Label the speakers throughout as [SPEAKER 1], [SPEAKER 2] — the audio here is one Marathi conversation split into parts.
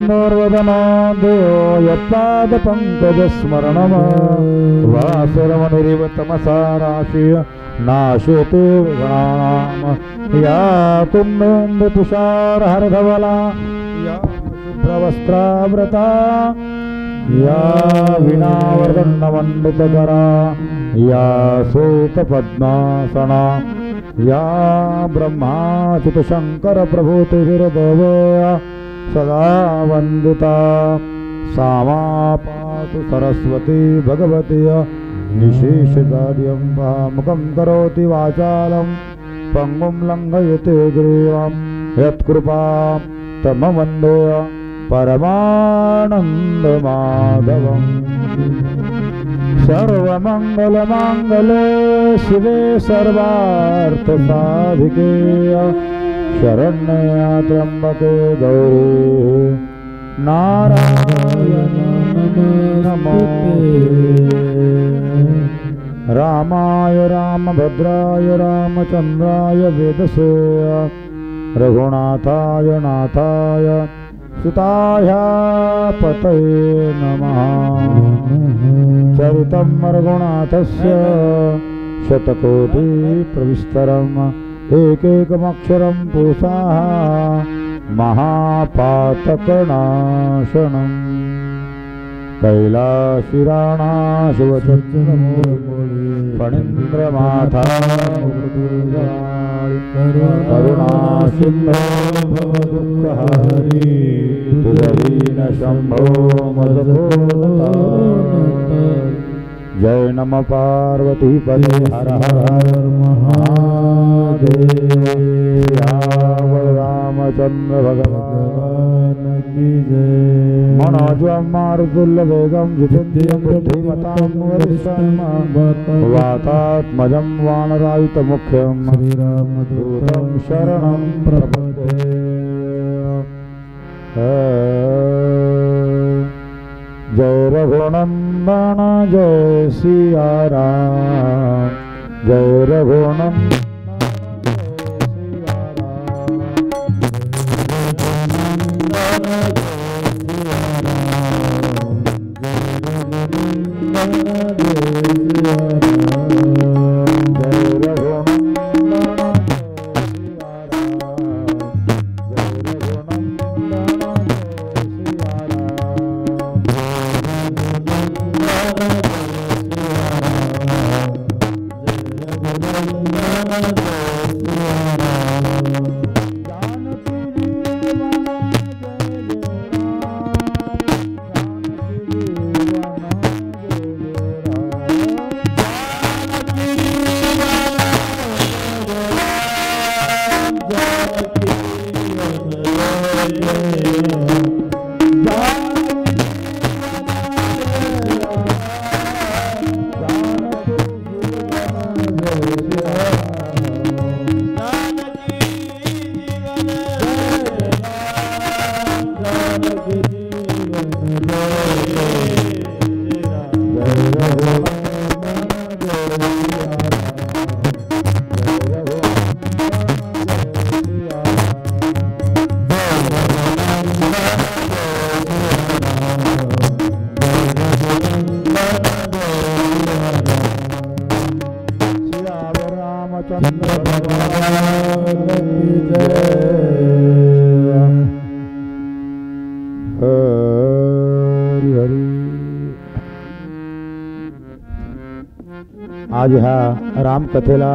[SPEAKER 1] नर्वदना देव यत्पादपङ्कजस्मरणम वासरमनिरिव तमसा राशिय नाशेते गणानाम या कुन्देन्दुतुषारहरधवला या शुभ्रवस्त्राव्रता या वीणावर्दण्डमण्डितकरा या श्वेतपद्मासना या ब्रह्माच्युतशङ्करप्रभूतिभिर्देवया सदा वंदिता सामा पातु सरस्वती भगवती निशेषदार्यं मुखं करोति वाचालं पंगुं लंघयते गिरिं यत्कृपां तमं वन्दे परमानन्दमाधवम्। सर्वमङ्गलमाङ्गले शिवे सर्वार्थसाधिके शरण्ये त्र्यंबके गौरी नारायण नमोस्तुते। रामाय रामभद्राय रामचंद्राय वेदसे रघुनाथाय नाथाय सीताय पतये नमः। चरितं रघुनाथस्य शतकोटि प्रविस्तरम् एकैकमक्षरं पूषाः महापातकनाशनम्। कैलाशिराणाशिवचन्द्रमूर्तिफणीन्द्रमाथा करुणासिन्धो भवदुःखहारी तुलहीनशम्भो मदभूतारिणी। जय नम पार्वती पदे हर हर महादेव। रामचंद्र भगवान की जय। मनोजवं मारुतुल्यवेगं जितेन्द्रियं बुद्धिमतां वरिष्ठं वातात्मजं वानरायुतमुख्यं श्रीरामदूतं शरणं प्रपद्ये। जय रघुनंदन जय सिया राम जय रघुनंदन आज ह्या रामकथेला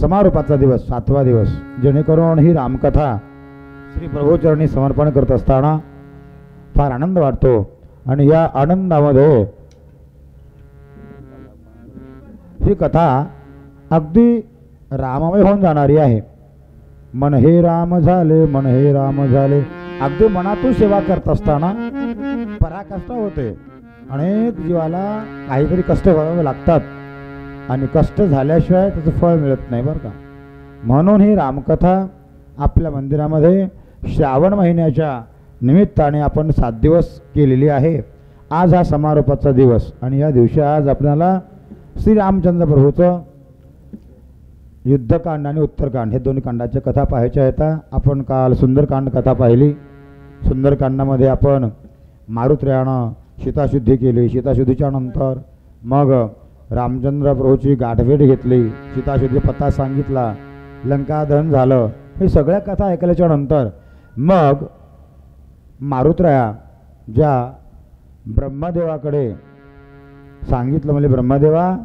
[SPEAKER 1] समारोपाचा दिवस 7वा दिवस, जेणेकरून ही रामकथा श्री प्रभूचरणी समर्पण करत असताना फार आनंद वाटतो आणि या आनंदामध्ये ही कथा अगदी राममय होऊन जाणारी आहे। मन हे राम झाले, मन हे राम झाले, अगदी मनातून सेवा करत असताना पराकाष्ठा होते। अनेक जीवाला काहीतरी कष्ट घ्यावे लागतात आणि कष्ट झाल्याशिवाय त्याचं फळ मिळत नाही बरं का। म्हणून ही रामकथा आपल्या मंदिरामध्ये श्रावण महिन्याच्या निमित्ताने आपण 7 दिवस केलेली आहे। आज हा समारोपाचा दिवस आणि या दिवशी आज आपल्याला श्री रामचंद्र प्रभूचं युद्धकांड आणि उत्तरकांड हे दोन्ही कांडाच्या कथा पाहायच्या आहेत. आपण काल सुंदरकांड कथा पाहिली. सुंदरकांडामध्ये आपण मारुत्र्यानं सीताशुद्धी केली. सीताशुद्धीच्या नंतर मग रामचंद्र प्रभूची गाठभेट घेतली. सीताशुद्धी पत्ता सांगितला. लंकादहन झालं. हे सगळ्या कथा ऐकल्याच्या नंतर मग मारुत्र्या ज्या ब्रह्मदेवाकडे सांगितलं, म्हणजे ब्रह्मदेवा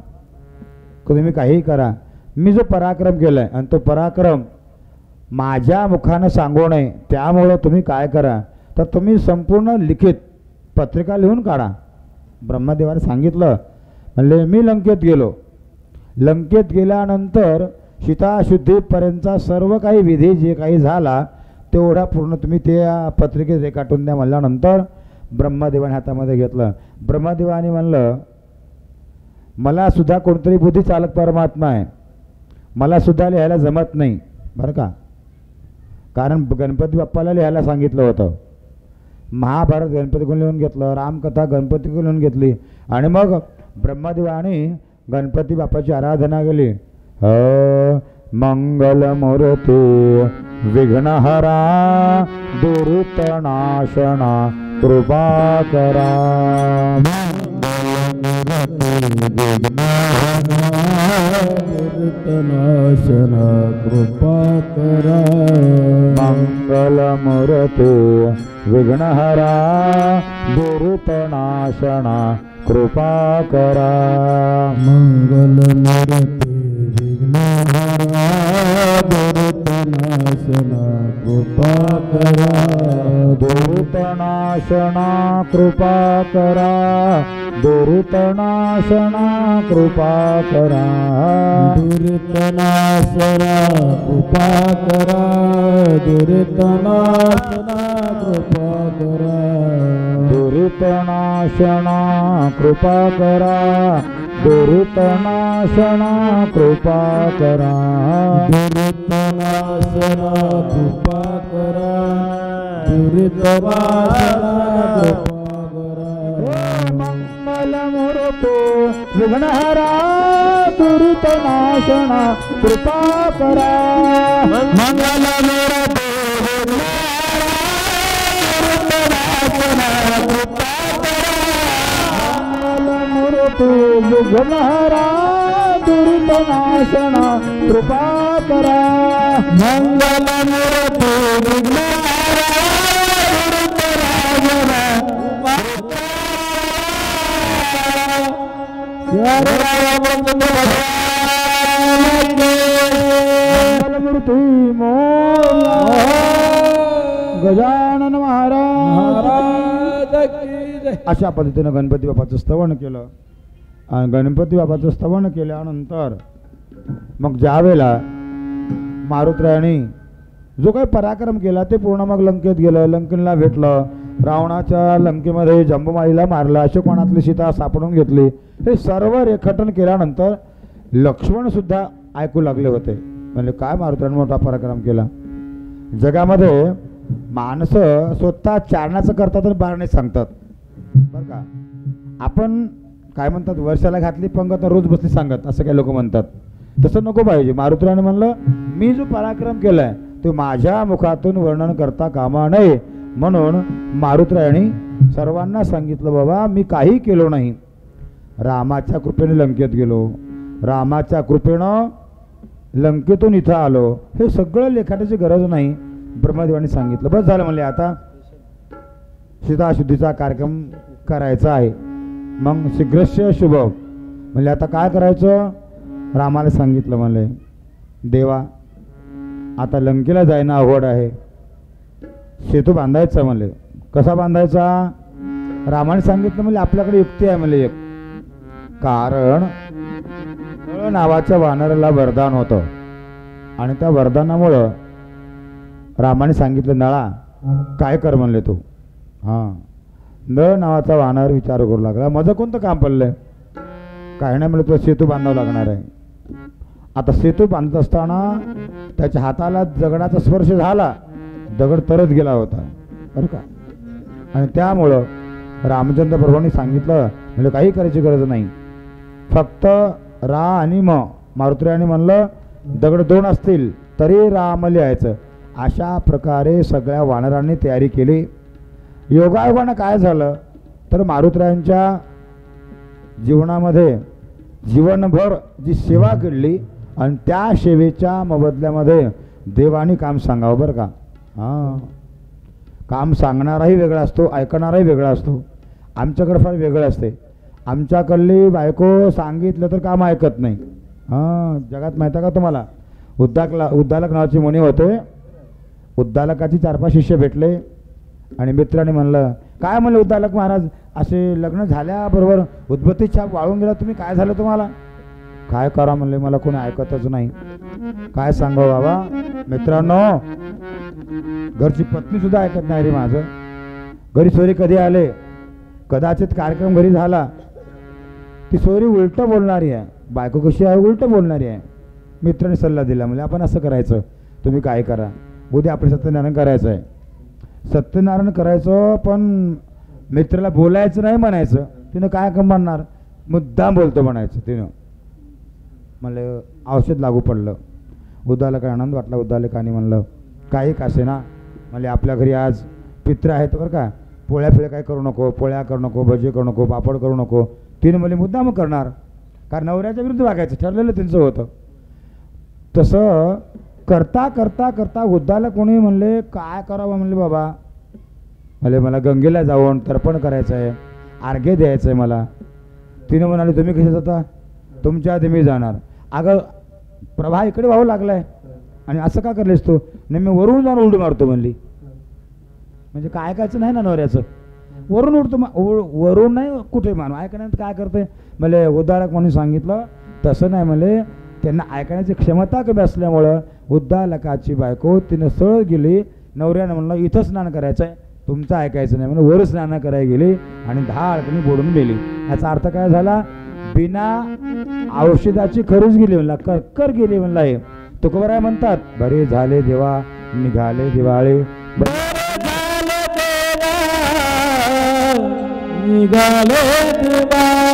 [SPEAKER 1] तुम्ही काहीही करा, मी जो पराक्रम केला आहे आणि तो पराक्रम माझ्या मुखानं सांगू नये, त्यामुळं तुम्ही काय करा तर तुम्ही संपूर्ण लिखित पत्रिका लिहून काढा. ब्रह्मदेवाने सांगितलं. म्हणले मी लंकेत गेलो. लंकेत गेल्यानंतर सीताशुद्धीपर्यंतचा सर्व काही विधी जे काही झाला तेवढा पूर्ण तुम्ही त्या पत्रिकेत रेखाटून द्या म्हणल्यानंतर ब्रह्मदेवाने हातामध्ये घेतलं. ब्रह्मदेवाने म्हणलं मला सुद्धा कोणतरी बुद्धी चालक परमात्मा आहे, मला सुद्धा लिहायला जमत नाही बरं का. कारण गणपती बाप्पाला लिहायला सांगितलं होतं. महाभारत गणपतीकडून लिहून घेतलं, रामकथा गणपतीकडून लिहून घेतली आणि मग ब्रह्मदेवाने गणपती बाप्पाची आराधना केली. मंगलमूर्ती विघ्नहरा दुरितनाशना कृपाकरा.
[SPEAKER 2] दुरितनाशना कृपाकरा.
[SPEAKER 1] मंगलमूर्ती विघ्नहरा दुरितनाशना कृपाकरा.
[SPEAKER 2] मंगलमूर्ती विघ्नहरा दुरितनाशना कृपाकरा.
[SPEAKER 1] दुरितनाशना कृपाकरा. दुरितनाशना कृपाकरा.
[SPEAKER 2] दुरितनाशना कृपाकरा. दुरितनाशना कृपाकरा.
[SPEAKER 1] दुरितनाशना कृपाकरा. दुरितनाशना कृपाकरा.
[SPEAKER 2] दुरितनाशना कृपाकरा. दुरितनाशना कृपाकरा.
[SPEAKER 1] मंगलमूर्ती विघ्नहरा दुरितनाशना कृपाकरा.
[SPEAKER 2] मंगलमूर्ती
[SPEAKER 1] विघ्नहरा दुरितनाशना कृपाकरा.
[SPEAKER 2] मंगलमूर्ती विघ्नहरा दुरितनाशना
[SPEAKER 1] मंगलमूर्ती गजानन महाराज अशा पद्धतीनं गणपती बाप्पाचं स्तवन केलं. आणि गणपती बाप्पाचं स्तवन केल्यानंतर मग ज्यावेळेला मारुत्र्याने जो काही पराक्रम केला ते पूर्ण मग लंकेत गेलं. लंकेला भेटलं. रावणाच्या लंकेमध्ये जंबूमाईला मारलं. अशोकवनातली सीता सापडून घेतली. हे सर्व रेखाटन केल्यानंतर लक्ष्मणसुद्धा ऐकू लागले होते. म्हणजे काय मारुत्र्याने मोठा पराक्रम केला. जगामध्ये माणसं स्वतः चारण्याचं करतात आणि बारणे सांगतात बरं का. आपण काय म्हणतात वर्षाला घातली पंगत रोज बसली सांगत असं काही लोक म्हणतात. तसं नको पाहिजे. मारुत्र्याने म्हणलं मी जो पराक्रम केलाय तो माझ्या मुखातून वर्णन करता कामा नये. म्हणून मारुत्र्याने सर्वांना सांगितलं बाबा मी काही केलो नाही. रामाच्या कृपेने लंकेत गेलो. रामाच्या कृपेनं लंकेतून इथं आलो. हे सगळं लेखाटाची गरज नाही. ब्रह्मदेवाने सांगितलं बस झालं. म्हणले आता सीताशुद्धीचा कार्यक्रम करायचा आहे. मग शीघ्रस्य शुभ म्हणले आता काय करायचं. रामाला सांगितलं म्हणले देवा आता लंकेला जायनं अवघड आहे. सेतू बांधायचा म्हणले. कसा बांधायचा. रामाने सांगितलं म्हणजे आपल्याकडे युक्ती आहे म्हणले एक. कारण नळ नावाच्या वानराला वरदान होतं आणि त्या वरदानामुळं रामाने सांगितलं नळा काय कर म्हणले तू. हां नळ नावाचा वानर विचार करू लागला माझं कोणतं काम पडलंय. काय नाही म्हणलं तुला सेतू बांधावं लागणार आहे. आता सेतू बांधत असताना त्याच्या हाताला दगडाचा स्पर्श झाला. दगड तरत गेला होता बरं का. आणि त्यामुळं रामचंद्र प्रभूंनी सांगितलं म्हणजे काही करायची गरज नाही. फक्त रा आणि म मारुत्र्याने म्हणलं दगड 2 असतील तरी राम लिहायचं. अशा प्रकारे सगळ्या वानरांनी तयारी केली. योगायोगानं काय झालं तर मारुतरायांच्या जीवनामध्ये जीवनभर जी सेवा केली आणि त्या सेवेच्या मोबदल्यामध्ये देवानी काम सांगावं बरं का. हां, काम सांगणाराही वेगळा असतो, ऐकणाराही वेगळा असतो. आमच्याकडे फार वेगळं असते. आमच्याकडली बायको सांगितलं तर काम ऐकत नाही. हां, जगात माहिती आहे का तुम्हाला, उद्दालक नावाची मुनी होते. उद्दालकाची 4-5 शिष्य भेटले आणि मित्राने म्हणलं, काय म्हणलं उद्दालक महाराज, असे लग्न झाल्याबरोबर उद्बत्ती छाप वाळून गेला तुम्ही, काय झालं तुम्हाला? काय करा म्हणले, मला कोणी ऐकतच नाही. काय सांगावं बाबा. मित्रांनो, घरची पत्नी सुद्धा ऐकत नाही रे माझं. घरी सोयरी कधी आले, कदाचित कार्यक्रम घरी झाला, ती सोयरी उलट बोलणारी आहे. बायको कशी आहे, उलट बोलणारी आहे. मित्राने सल्ला दिला, म्हणजे आपण असं करायचं, तुम्ही काय करा, उद्या आपलं सत्यनारायण करायचं आहे. सत्यनारायण करायचं पण मित्राला बोलायचं नाही म्हणायचं. तिनं काय म्हणणार, मुद्दाम बोलतो म्हणायचं. तिनं म्हणलं औषध लागू पडलं. उद्दालकाला आनंद वाटला. उद्दालकाने म्हणलं, काही कासे ना, म्हणजे आपल्या घरी आज पित्र आहेत बरं का, पोळ्या फिळ्या काय करू नको, पोळ्या करू नको, भजी करू नको, पापड करू नको. तिने म्हणजे मुद्दाम करणार, कारण नवऱ्याच्या विरुद्ध वागायचं ठरलेलं त्यांचं होतं. तसं करता करता करता उद्दालक कोणी म्हणले, काय करावं म्हणले बाबा, म्हणले मला गंगेला जाऊन तर्पण करायचं आहे, अर्घ्य द्यायचं आहे मला. तिने म्हणाले, तुम्ही कसे जाता, तुमच्या आधी मी जाणार. अगं प्रभा इकडे वाहू लागलाय आणि असं का करलेस तू, नाही मी वरून जाऊन उलटी मारतो म्हणली. म्हणजे काय ऐकायचं नाही ना नवऱ्याचं, वरून उडतो, वरून नाही कुठे मानू, ऐकण्यात काय करते. म्हणजे उद्दालक म्हणून सांगितलं, तसं नाही म्हणले. त्यांना ऐकण्याची क्षमता कमी असल्यामुळं उद्दालकाची बायको तिनं सरळ गेली. नवऱ्यानं म्हणलं इथं स्नान करायचं आहे, तुमचं ऐकायचं नाही म्हणून वर स्नान करायला गेली आणि 10 अडकणी बुडून गेली. याचा अर्थ काय झाला, बिना औषधाची खरीच गेली म्हणला, कर गेली म्हणला. हे तुकोबराय म्हणतात, बरे झाले देवा निघाले दिवाळे,
[SPEAKER 2] निघाले दिवाळे,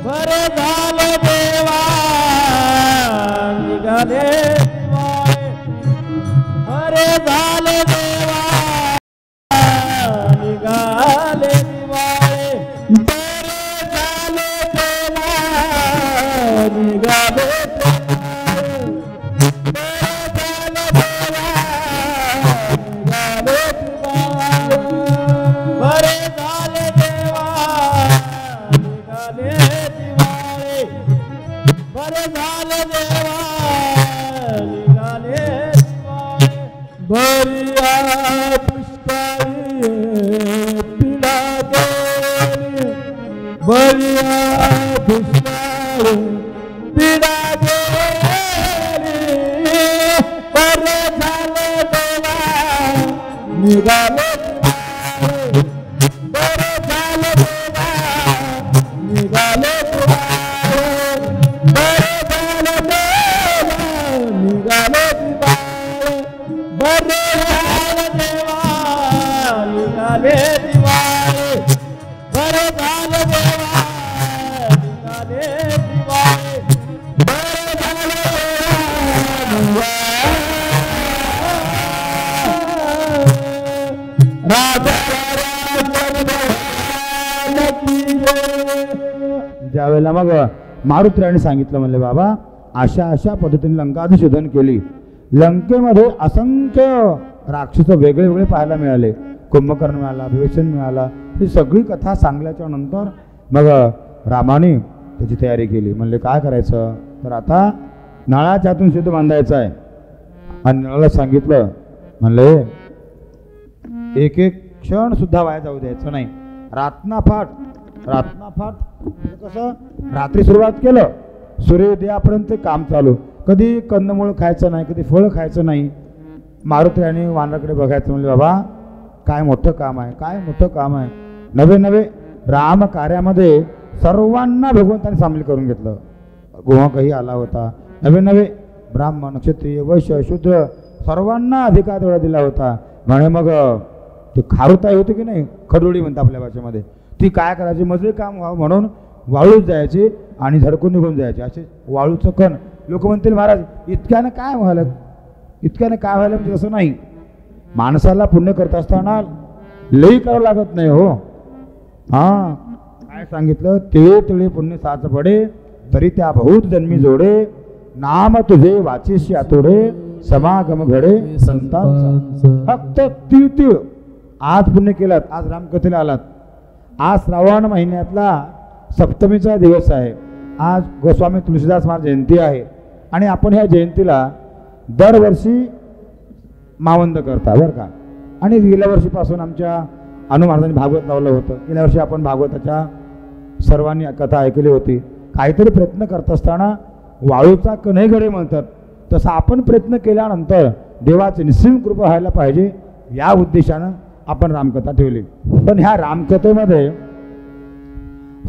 [SPEAKER 2] बरे झाले देवा निघाले दिवाळे, बरे झाले देवा निघाले दिवाळे, बरे झाले देवा निघाले दिवाळे, बरे झाले देवा निघाले बरिया पुष्कळी पिला गेली, बरिया पुष्कळी पिला गेली, बरे झाले देवा निघाले दिवाळे, बरे झाले देवा निघाले दिवाळे, बरे झाले देवा निघाले दिवाळे, बरे झाले देवा निघाले दिवाळे, बरे झाले देवा निघाले दिवाळे, बरे झाले देवा
[SPEAKER 1] ज्यावेळेला मग मारुतीराणी सांगितलं, म्हणले बाबा अशा अशा पद्धतीने लंकाधिशोधन केली. लंकेमध्ये असंख्य राक्षस वेगळे वेगळे पाहायला मिळाले. कुंभकर्ण मिळाला, विभीषण मिळाला. ही सगळी कथा सांगल्याच्या नंतर मग रामाने त्याची तयारी केली. म्हणले काय करायचं, तर आता नळाच्या हातून शेतू बांधायचा आहे. आणि नळाला सांगितलं, म्हणले एक एक क्षण सुद्धा वाया जाऊ द्यायचं नाही. रात्नाफाट कसं, रात्री सुरुवात केलं, सूर्योदयापर्यंत ते काम चालू. कधी कंदमूळ खायचं नाही, कधी फळ खायचं नाही. मारुतीराणी वानराकडे बघायचं, म्हणजे बाबा काय मोठं काम आहे, काय मोठं काम आहे. नवे नवे राम कार्यामध्ये सर्वांना भगवंताने सामील करून घेतलं. गोवाकही आला होता. नवे नवे ब्राह्मण, क्षत्रिय, वैश्य, शूद्र सर्वांना अधिकार तेवढा दिला होता. म्हणे मग ती खारुताई होती की नाही, खडोळी म्हणतात आपल्या भाषेमध्ये, ती काय करायची, मजुरी काम व्हावं म्हणून वाळूच जायची आणि झडकून निघून जायचे. असे वाळूचं कण. लोक म्हणतील महाराज इतक्यानं काय व्हायला, इतक्यानं काय व्हायला, म्हणजे तसं नाही. माणसाला पुण्य करत असताना लई करावं लागत नाही हो. हां, काय सांगितलं, ते तळे पुण्य साच पडे तरी त्या बहुत जन्मी जोडे, नाम तुझे वाचीशी आतोडे, समागम घडे संतांचा. फक्त तीळ तीळ आज पुण्य केलात, आज रामकथेला आलात. आज श्रावण महिन्यातला सप्तमीचा दिवस आहे. आज गोस्वामी तुलसीदास महाराज जयंती आहे आणि आपण ह्या जयंतीला दरवर्षी मावंद करता बरं का. आणि गेल्या वर्षीपासून आमच्या अनु महाराजांनी भागवत लावलं होतं. गेल्या वर्षी आपण भागवताच्या सर्वांनी कथा ऐकली होती. काहीतरी प्रयत्न करत असताना वाळूचा कणही घडे म्हणतात, तसं आपण प्रयत्न केल्यानंतर देवाची निस्सीम कृपा व्हायला पाहिजे या उद्देशानं आपण रामकथा ठेवली. पण ह्या रामकथेमध्ये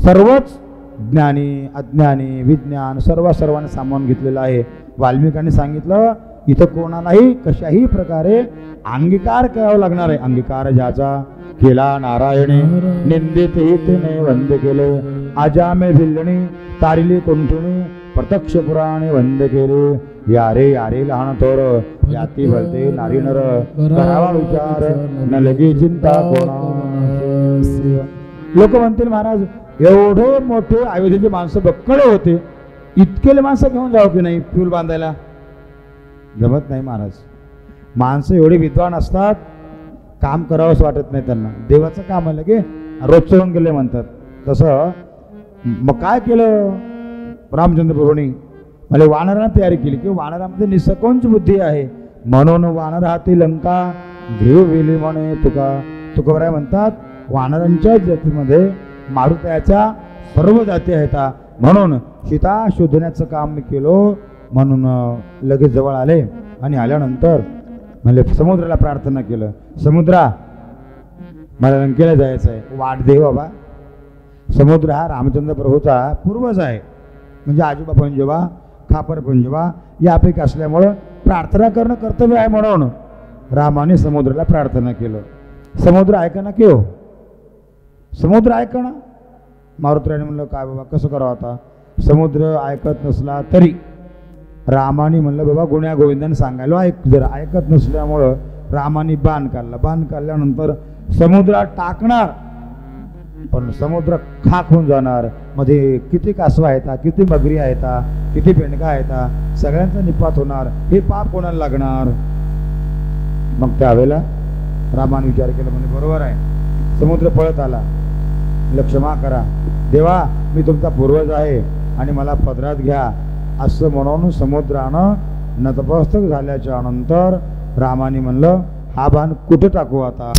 [SPEAKER 1] सर्वच ज्ञानी अज्ञानी विज्ञान सर्वांना सामावून घेतलेलं आहे. वाल्मिकांनी सांगितलं इथं कोणालाही कशाही प्रकारे अंगीकार करावा लागणार आहे. अंगीकार ज्याचा केला नारायणे, निंदित हितने वंद केले, आजामे भिल्लणी तारिली कुंठुणी, प्रत्यक्ष पुराणे वंद केले, यारे यारे लहान थोर याती भलते नारी नर, करावा विचार न लगे चिंता कोणा. लोक म्हणतील महाराज एवढे मोठे अयोध्येचे माणसं बक्कळे होते, इतकेले माणसं घेऊन जाऊ की नाही पूल बांधायला? जमत नाही महाराज. माणसं एवढे विद्वान असतात, काम करावंच वाटत नाही त्यांना. देवाचं काम आलं की रोजचं होऊन गेले म्हणतात. तसं मग काय केलं रामचंद्र प्रभूंनी, मला वानरांना तयारी केली की वानरामध्ये निसकोंच बुद्धी आहे, म्हणून वानर हाती लंका घेऊ वेली म्हणे तुका. तुकोबराय म्हणतात वानरांच्या जातीमध्ये मारुताच्या सर्व जाती आहेत, म्हणून सीता शोधण्याचं काम मी केलो. म्हणून लगेच जवळ आले आणि आल्यानंतर म्हणजे समुद्राला प्रार्थना केलं, समुद्रा मला लंकेला जायचं आहे, वाट दे बाबा. समुद्र हा रामचंद्र प्रभूचा पूर्वज आहे, म्हणजे आजोबा पंजोबा खापर पंजोबा यापैकी असल्यामुळं प्रार्थना करणं कर्तव्य आहे. म्हणून रामाने समुद्राला प्रार्थना केलं. समुद्र ऐका ना की हो, समुद्र ऐका ना. मारुतीराणी म्हणलं काय बाबा कसं करावं आता. समुद्र ऐकत नसला तरी रामाने म्हणलं बाबा गुण्या गोविंदाने सांगायला ऐक. जर ऐकत नसल्यामुळं रामाने बाण काढला. बाण काढल्यानंतर समुद्रात टाकणार, पण समुद्र खाक होऊन जाणार. मध्ये किती कासवा आहेत, किती मगरी आहेत, किती पेंडका आहेत, सगळ्यांचा निपात होणार. हे पाप कोणाला लागणार? मग त्यावेळेला रामाने विचार केला, म्हणजे बरोबर आहे. समुद्र पळत आला, क्षमा करा देवा, मी तुमचा पूर्वज आहे आणि मला पदरात घ्या असं म्हणून समुद्रानं नतमस्तक झाल्याच्या नंतर रामाने म्हणलं हा बाण कुठे टाकू आता.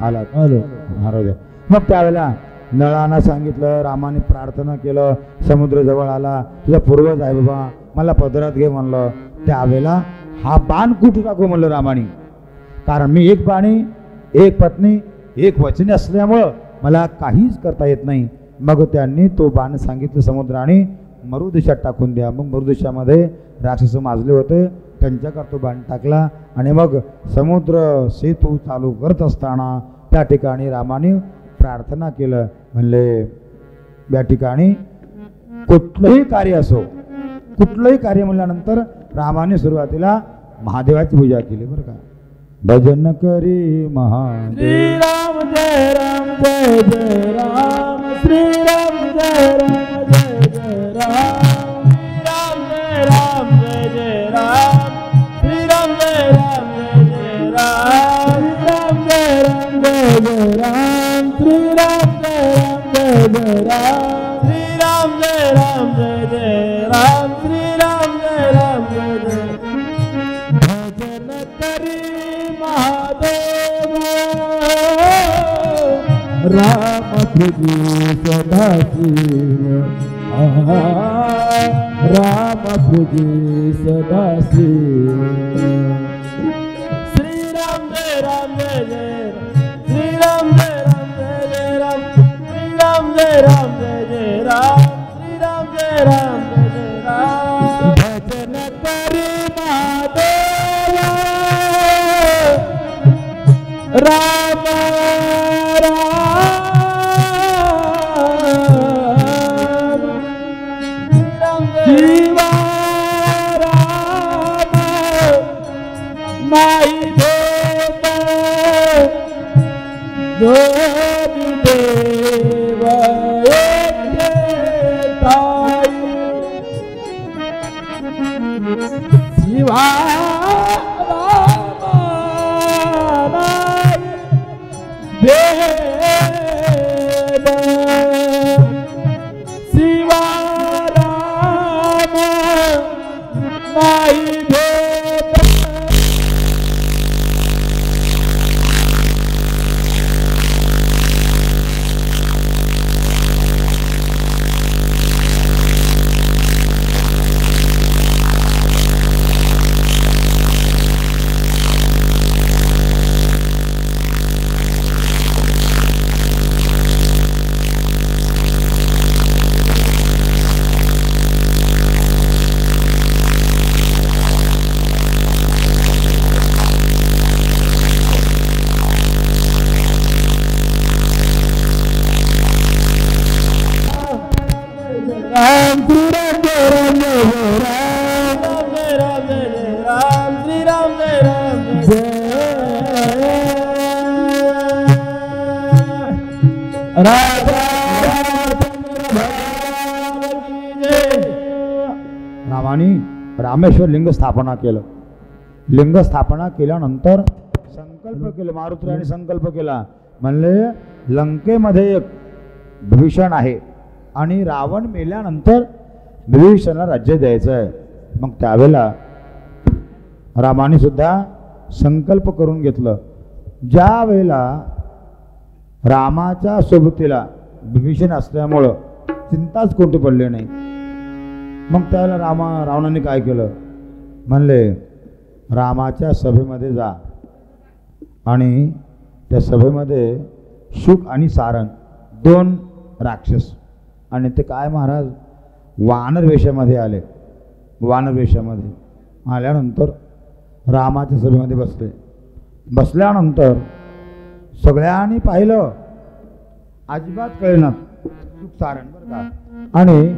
[SPEAKER 1] आला हरवले. मग त्यावेळेला नळांना सांगितलं, रामाने प्रार्थना केलं, समुद्र जवळ आला, तुझा पूर्वज आहे बाबा, मला पदरात घे म्हणलं. त्यावेळेला हा बाण कुठे टाकू म्हणलं रामाने, कारण मी एक बाणी एक पत्नी एक वचने असल्यामुळं मला काहीच करता येत नाही. मग त्यांनी तो बाण सांगितलं समुद्राने मरुदेशात टाकून द्या. मग मरुदेशामध्ये राक्षस माजले होते, त्यांच्याकर तो बाण टाकला आणि मग समुद्र सेतू चालू करत असताना त्या ठिकाणी रामाने प्रार्थना केलं. म्हणले या ठिकाणी कुठलंही कार्य असो, कुठलंही कार्य म्हणल्यानंतर रामाने सुरुवातीला महादेवाची पूजा केली बरं का. भजन करी महादेव,
[SPEAKER 2] श्रीराम जय राम जय जय राम, श्रीराम जय राम जय जय राम, श्रीराम जय राम जय जय राम, श्रीराम जय राम जय जय राम, श्रीराम जय राम जय जय राम, श्रीराम जय राम जय जय राम, श्रीराम जय राम जय जय राम, श्रीराम जय राम जय जय. भजन करी महादेव राम तुझी सदा शिव, राम पूजे सदासी श्री राम जय राम जय जय श्री राम जय राम जय जय राम श्री राम जय राम जय जय राम श्री राम जय राम जय जय राम भजन करी महादेवा राम शिवा राम नाही भेद जोगी देव एके ताई शिवा राम नाही भेद शिवा नाही भेद राम श्री राम जय राम जय राम राम जय राम जय राम श्री राम जय राम
[SPEAKER 1] रामाने रामेश्वर लिंग स्थापना केलं. लिंग स्थापना केल्यानंतर संकल्प केले, मारुतीने संकल्प केला, म्हणले लंकेमध्ये एक विभीषण आहे आणि रावण मेल्यानंतर विभीषणाला राज्य द्यायचं आहे. मग त्यावेळेला रामाने सुद्धा संकल्प करून घेतलं. ज्या वेळेला रामाच्या सोबतीला विभीषण असल्यामुळं चिंताच कोणती पडली नाही. मग त्यावेळेला रावणाने काय केलं, म्हणले रामाच्या सभेमध्ये जा आणि त्या सभेमध्ये शुक आणि सारंग दोन राक्षस आणि ते काय महाराज वानर वेशामध्ये आले. वानर वेशामध्ये आल्यानंतर रामाच्या सभेमध्ये बसले. बसल्यानंतर सगळ्यांनी पाहिलं, अजिबात कळेना शुक सारंग बरं का. आणि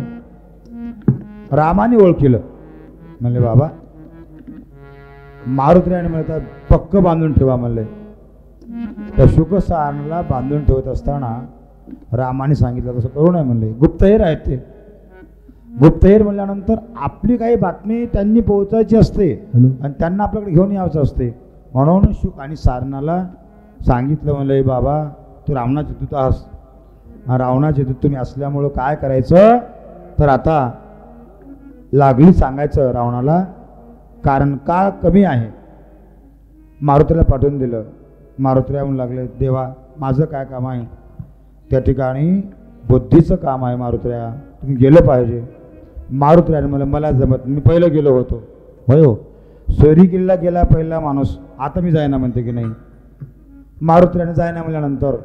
[SPEAKER 1] रामाने ओळखलं, म्हणले बाबा मारुतीने म्हणतात पक्क बांधून ठेवा म्हणले. त्या शुक सारंगला बांधून ठेवत असताना रामाने सांगितलं तसं करू नये म्हणले. गुप्तहेर आहेत ते. गुप्तहेर म्हणल्यानंतर आपली काही बातमी त्यांनी पोहोचायची असते आणि त्यांना आपल्याकडे घेऊन यायचं असते. म्हणून शुक आणि सारणाला सांगितलं, म्हणले बाबा तू रावणाचे दूत आहेस. रावणाचे दूत तुम्ही असल्यामुळं काय करायचं तर आता लागली सांगायचं रावणाला, कारण काळ कमी आहे. मारुतीला पाठवून दिलं. मारुतीला म्हणू लागले देवा माझं काय काम आहे. त्या ठिकाणी बुद्धीचं काम आहे मारुतीला, तुम्ही गेलं पाहिजे. मारुतीने मला जमत, मी पहिलं गेलो होतो. होय हो, सोयरी किल्ला गेला पहिला माणूस, आता मी जायना म्हणते की नाही. मारुतीने जायना म्हणल्यानंतर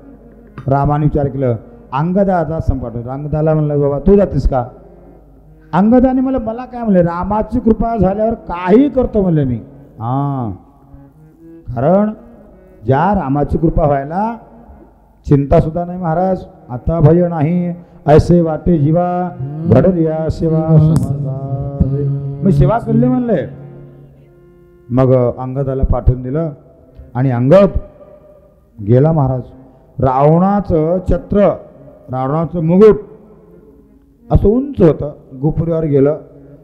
[SPEAKER 1] रामाने विचार केलं, अंगदाचा संपाट. अंगदाला म्हणलं बाबा तू जातीस का. अंगदाने मला काय म्हणले, रामाची कृपा झाल्यावर काही करतो म्हणले मी. हां, कारण ज्या रामाची कृपा व्हायला चिंता सुद्धा नाही महाराज. आता भय नाही ऐसे वाटे जीवा घडलिया सेवा मी सेवा केली म्हणले. मग अंगदाला पाठवून दिलं आणि अंगद गेला महाराज. रावणाचं छत्र, रावणाचं मुकुट असं उंच होतं, गोपुरीवर गेलं,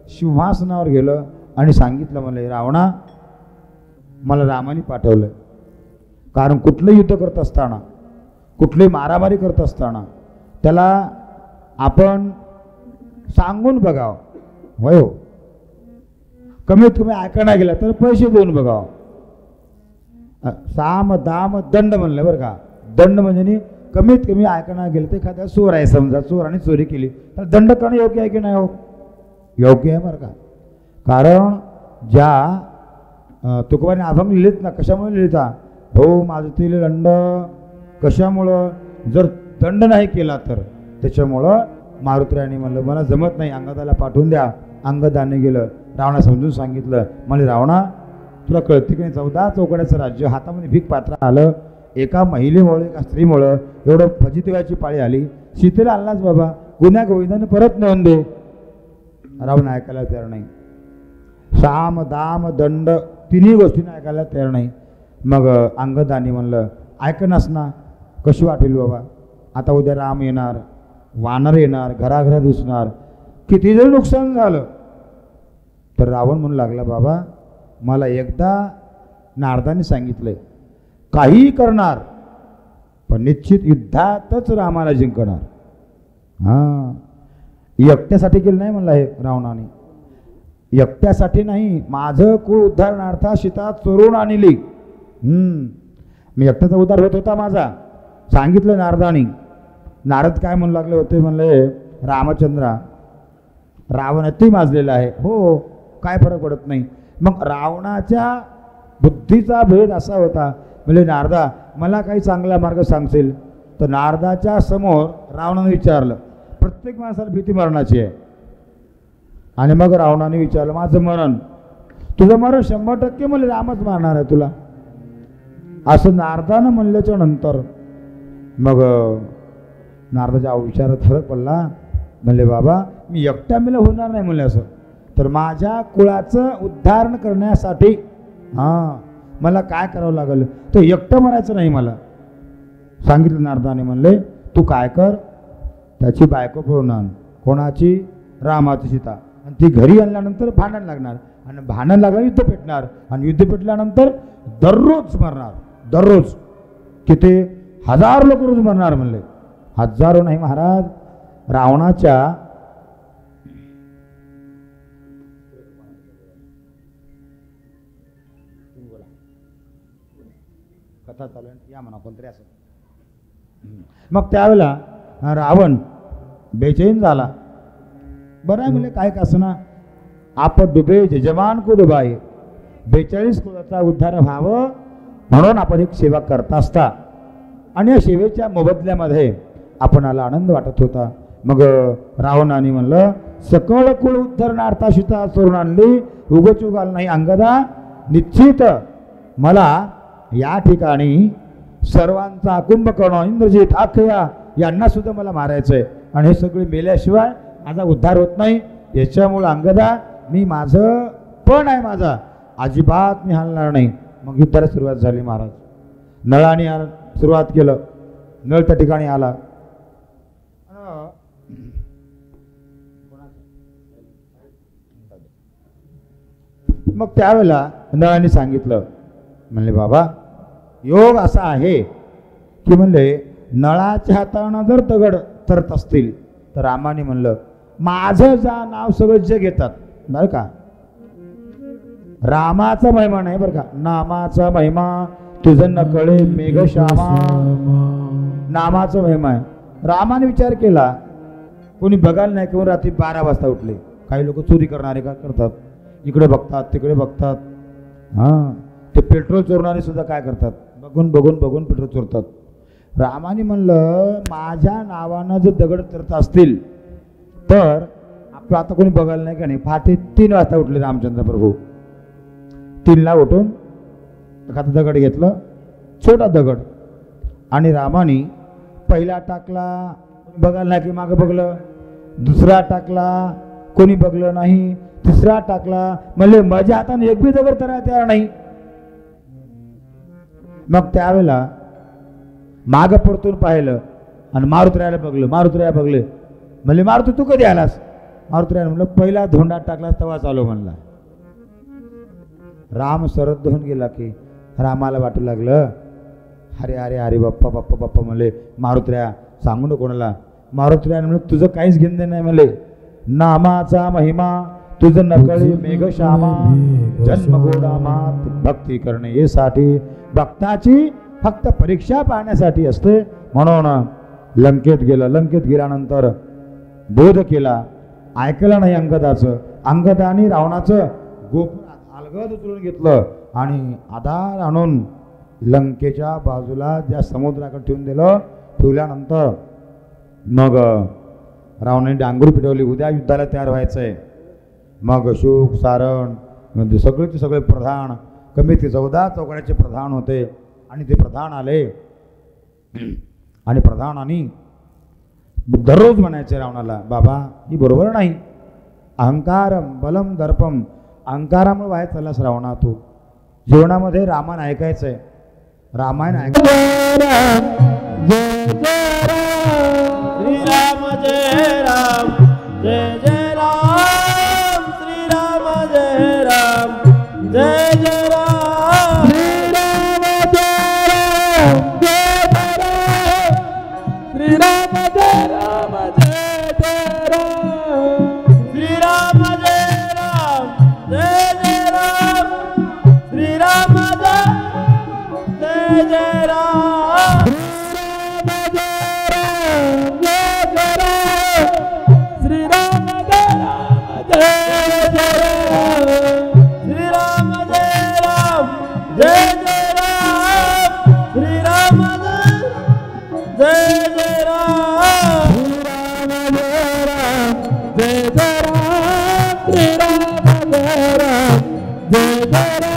[SPEAKER 1] सिंहासनावर गेलं आणि सांगितलं म्हणले रावणा मला रामाने पाठवलं. कारण कुठलं युद्ध करत असताना, कुठली मारामारी करत असताना त्याला आपण सांगून बघावं. होय हो, कमीत कमी ऐकणा गेला तर पैसे देऊन बघावं. साम दाम दंड म्हणलं बरं का. दंड म्हणजे कमीत कमी ऐकणार गेलं तर एखाद्या चोर आहे समजा, चोराने चोरी केली तर दंड करणं योग्य आहे की नाही हो? योग्य आहे बरं का. कारण ज्या तुकोबाने अभंग लिहिलेत ना, कशामुळे लिहिता हो माझतील दंड, कशामुळं? जर दंड नाही केला तर त्याच्यामुळं मारुतीरायाने म्हणलं मला जमत नाही, अंगदाला पाठवून द्या. अंगदाने गेलं, रावणा समजून सांगितलं, म्हणजे रावणा तुला कळते की नाही, 14 चौकड्याचं राज्य, हातामध्ये भीक पात्र आलं, एका महिलेमुळे एका स्त्रीमुळं एवढं फजिती पाळी आली, सीतेला आणलाच बाबा, गुन्हा गोविंदाने परत नोंद दे. रावण ऐकायला तयार नाही. साम दाम दंड तिन्ही गोष्टींना ऐकायला तयार नाही. मग अंगदाने म्हणलं ऐकनास ना, कशी वाटेल बाबा, आता उद्या राम येणार, वानर येणार, घराघरात घुसणार, किती जरी नुकसान झालं तर रावण म्हणू लागला बाबा मला एकदा नारदाने सांगितलंय काहीही करणार पण निश्चित युद्धातच रामाला जिंकणार. हां, एकट्यासाठी केलं नाही म्हणलं हे रावणाने, एकट्यासाठी नाही, माझं कुळ उद्धारणार्था सीता चोरून आणली. मी एकट्याचा उद्धार होत होता माझा, सांगितलं नारदानी. नारद काय म्हणू लागले होते, म्हणले रामचंद्रा रावण अति माजलेला आहे. हो, काय फरक पडत नाही. मग रावणाच्या बुद्धीचा भेद असा होता, म्हणजे नारदा मला काही चांगला मार्ग सांगशील? तर नारदाच्या समोर रावणाने विचारलं, प्रत्येक माणसाला भीती मरणाची आहे, आणि मग रावणाने विचारलं माझं मरण, तुझं मरण 100% मला रामच मारणार आहे तुला, असं नारदानं म्हणल्याच्या नंतर मग नारदाच्या विचारात फरक पडला. म्हणले बाबा मी एकटा मेला होणार नाही म्हणले असं, तर माझ्या कुळाचं उद्धारण करण्यासाठी मला काय करावं लागेल, तर एकटं मरायचं नाही मला. सांगितलं नारदाने. म्हणले तू काय कर, त्याची बायको पळून आण. कोणाची? रामाची, सीता. आणि ती घरी आणल्यानंतर भांडण लागणार, आणि भांडण लागलं युद्ध पेटणार, आणि युद्ध पेटल्यानंतर दररोज मरणार. दररोज किती 1000 लोक रोज मरणार म्हणले. हजारो नाही महाराज. रावणाच्या कथा चालू आहे या म्हणा कोणतरी असं. मग त्यावेळेला रावण बेचैन झाला. बरं आहे म्हणले काय का असं ना, आप डुबे जजमान को डुबाए, 42 कुळाचा उद्धार व्हावं म्हणून आपण एक सेवा करत असता, आणि या सेवेच्या मोबदल्यामध्ये आपणाला आनंद वाटत होता. मग रावणाने म्हणलं सकळ कुळ उद्धरणार्था सीता चोरून आणली, उगच उगाल नाही अंगदा, निश्चित मला या ठिकाणी सर्वांचा कुंभकर्ण, इंद्रजित, अक्षया यांना सुद्धा मला मारायचं आहे, आणि हे सगळे मेल्याशिवाय माझा उद्धार होत नाही. याच्यामुळं अंगदा मी माझं पण आहे, माझा अजिबात मी हलणार नाही. मग युद्धाला सुरुवात झाली महाराज. नळाने सुरुवात केलं, नळ त्या ठिकाणी आला. मग त्यावेळेला नळाने सांगितलं, म्हणले बाबा योग असा आहे की म्हणले नळाच्या हातानं जर दगड तरत असतील तर रामाने म्हणलं माझं जा नाव सगळं जग घेतात बरं का. रामाचा महिमा नाही बरं का, नामाचा महिमा तुझं न कळे मेघश्यामा, नामाचा महिमा आहे. रामाने विचार केला, कोणी बघायला नाही किंवा रात्री 12 वाजता उठले. काही लोक चोरी करणारे का करतात, इकडे बघतात तिकडे बघतात. हां, ते पेट्रोल चोरणारे सुद्धा काय करतात, बघून बघून बघून पेट्रोल चोरतात. रामाने म्हणलं माझ्या नावानं जर दगड तरत असतील तर आपलं आता कोणी बघायला नाही का नाही. पहाटे 3 वाजता उठले रामचंद्र प्रभू. 3ला उठून एखादा दगड घेतलं, छोटा दगड, आणि रामाने पहिला टाकला, कोणी बघायला नाही की मागं बघलं. दुसरा टाकला, कोणी बघलं नाही. तिसरा टाकला, म्हणले माझ्या हाताने एक बी दगड तयार तयार नाही. मग त्यावेळेला मागं परतून पाहिलं आणि मारुतीरायाला बघलं. मारुतीराया बघले, म्हणले मारुती तू कधी आलास? मारुतीरायाने म्हणलं पहिला धोंडात टाकला तेव्हा चालू म्हणला. राम सरत धुवून गेला की रामाला वाटू लागलं अरे अरे अरे बाप्पा बाप्पा बाप्पा. म्हणले मारुतीराया सांगू नको कोणाला. मारुतीरायाने म्हणलं तुझं काहीच घेणं नाही. म्हणले नामाचा महिमा तुझं नकळी मेघश्यामा, जन्मगोडामात भक्ती करणे यासाठी, भक्ताची फक्त परीक्षा पाहण्यासाठी असते. म्हणून लंकेत गेलं. लंकेत गेल्यानंतर बोध केला, ऐकलं नाही अंगदाचं. अंगदाने रावणाचं गोपुर अलगद उचलून घेतलं आणि आधार आणून लंकेच्या बाजूला ज्या समुद्राकडे ठेवून दिलं. ठेवल्यानंतर मग रावणाने डांगुरी पिटवली, उद्या युद्धाला तयार व्हायचंय. मग शुक सारण म्हणजे सगळेचे सगळे प्रधान, कमीत 14 चौकड्याचे प्रधान होते. आणि ते प्रधान आले आणि प्रधानांनी दररोज म्हणायचे रावणाला, बाबा ही बरोबर नाही. अहंकारम बलम दर्पम, अहंकारामुळे बाहेर चाललास रावणा. तू जीवनामध्ये रामायण ऐकायचंय, रामायण ऐकायचं.
[SPEAKER 2] श्रीराम जय राम जय जय राम, श्रीराम जय राम जय जय राम, श्रीराम जय राम जय जय राम, श्रीराम जय राम जय जय राम, श्रीराम जय जय राम, श्रीराम जय राम जय जय राम, श्रीराम जय जय राम, जय जय राम, श्रीराम जय राम जय जय राम, श्रीराम जय राम जय जय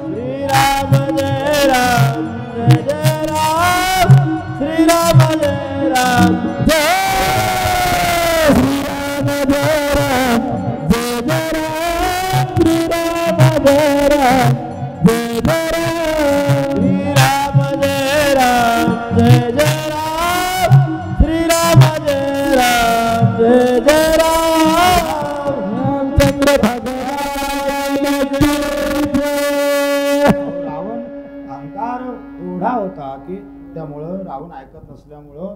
[SPEAKER 2] राम, श्रीराम जय राम जय
[SPEAKER 1] होता की त्यामुळं रावण ऐकत नसल्यामुळं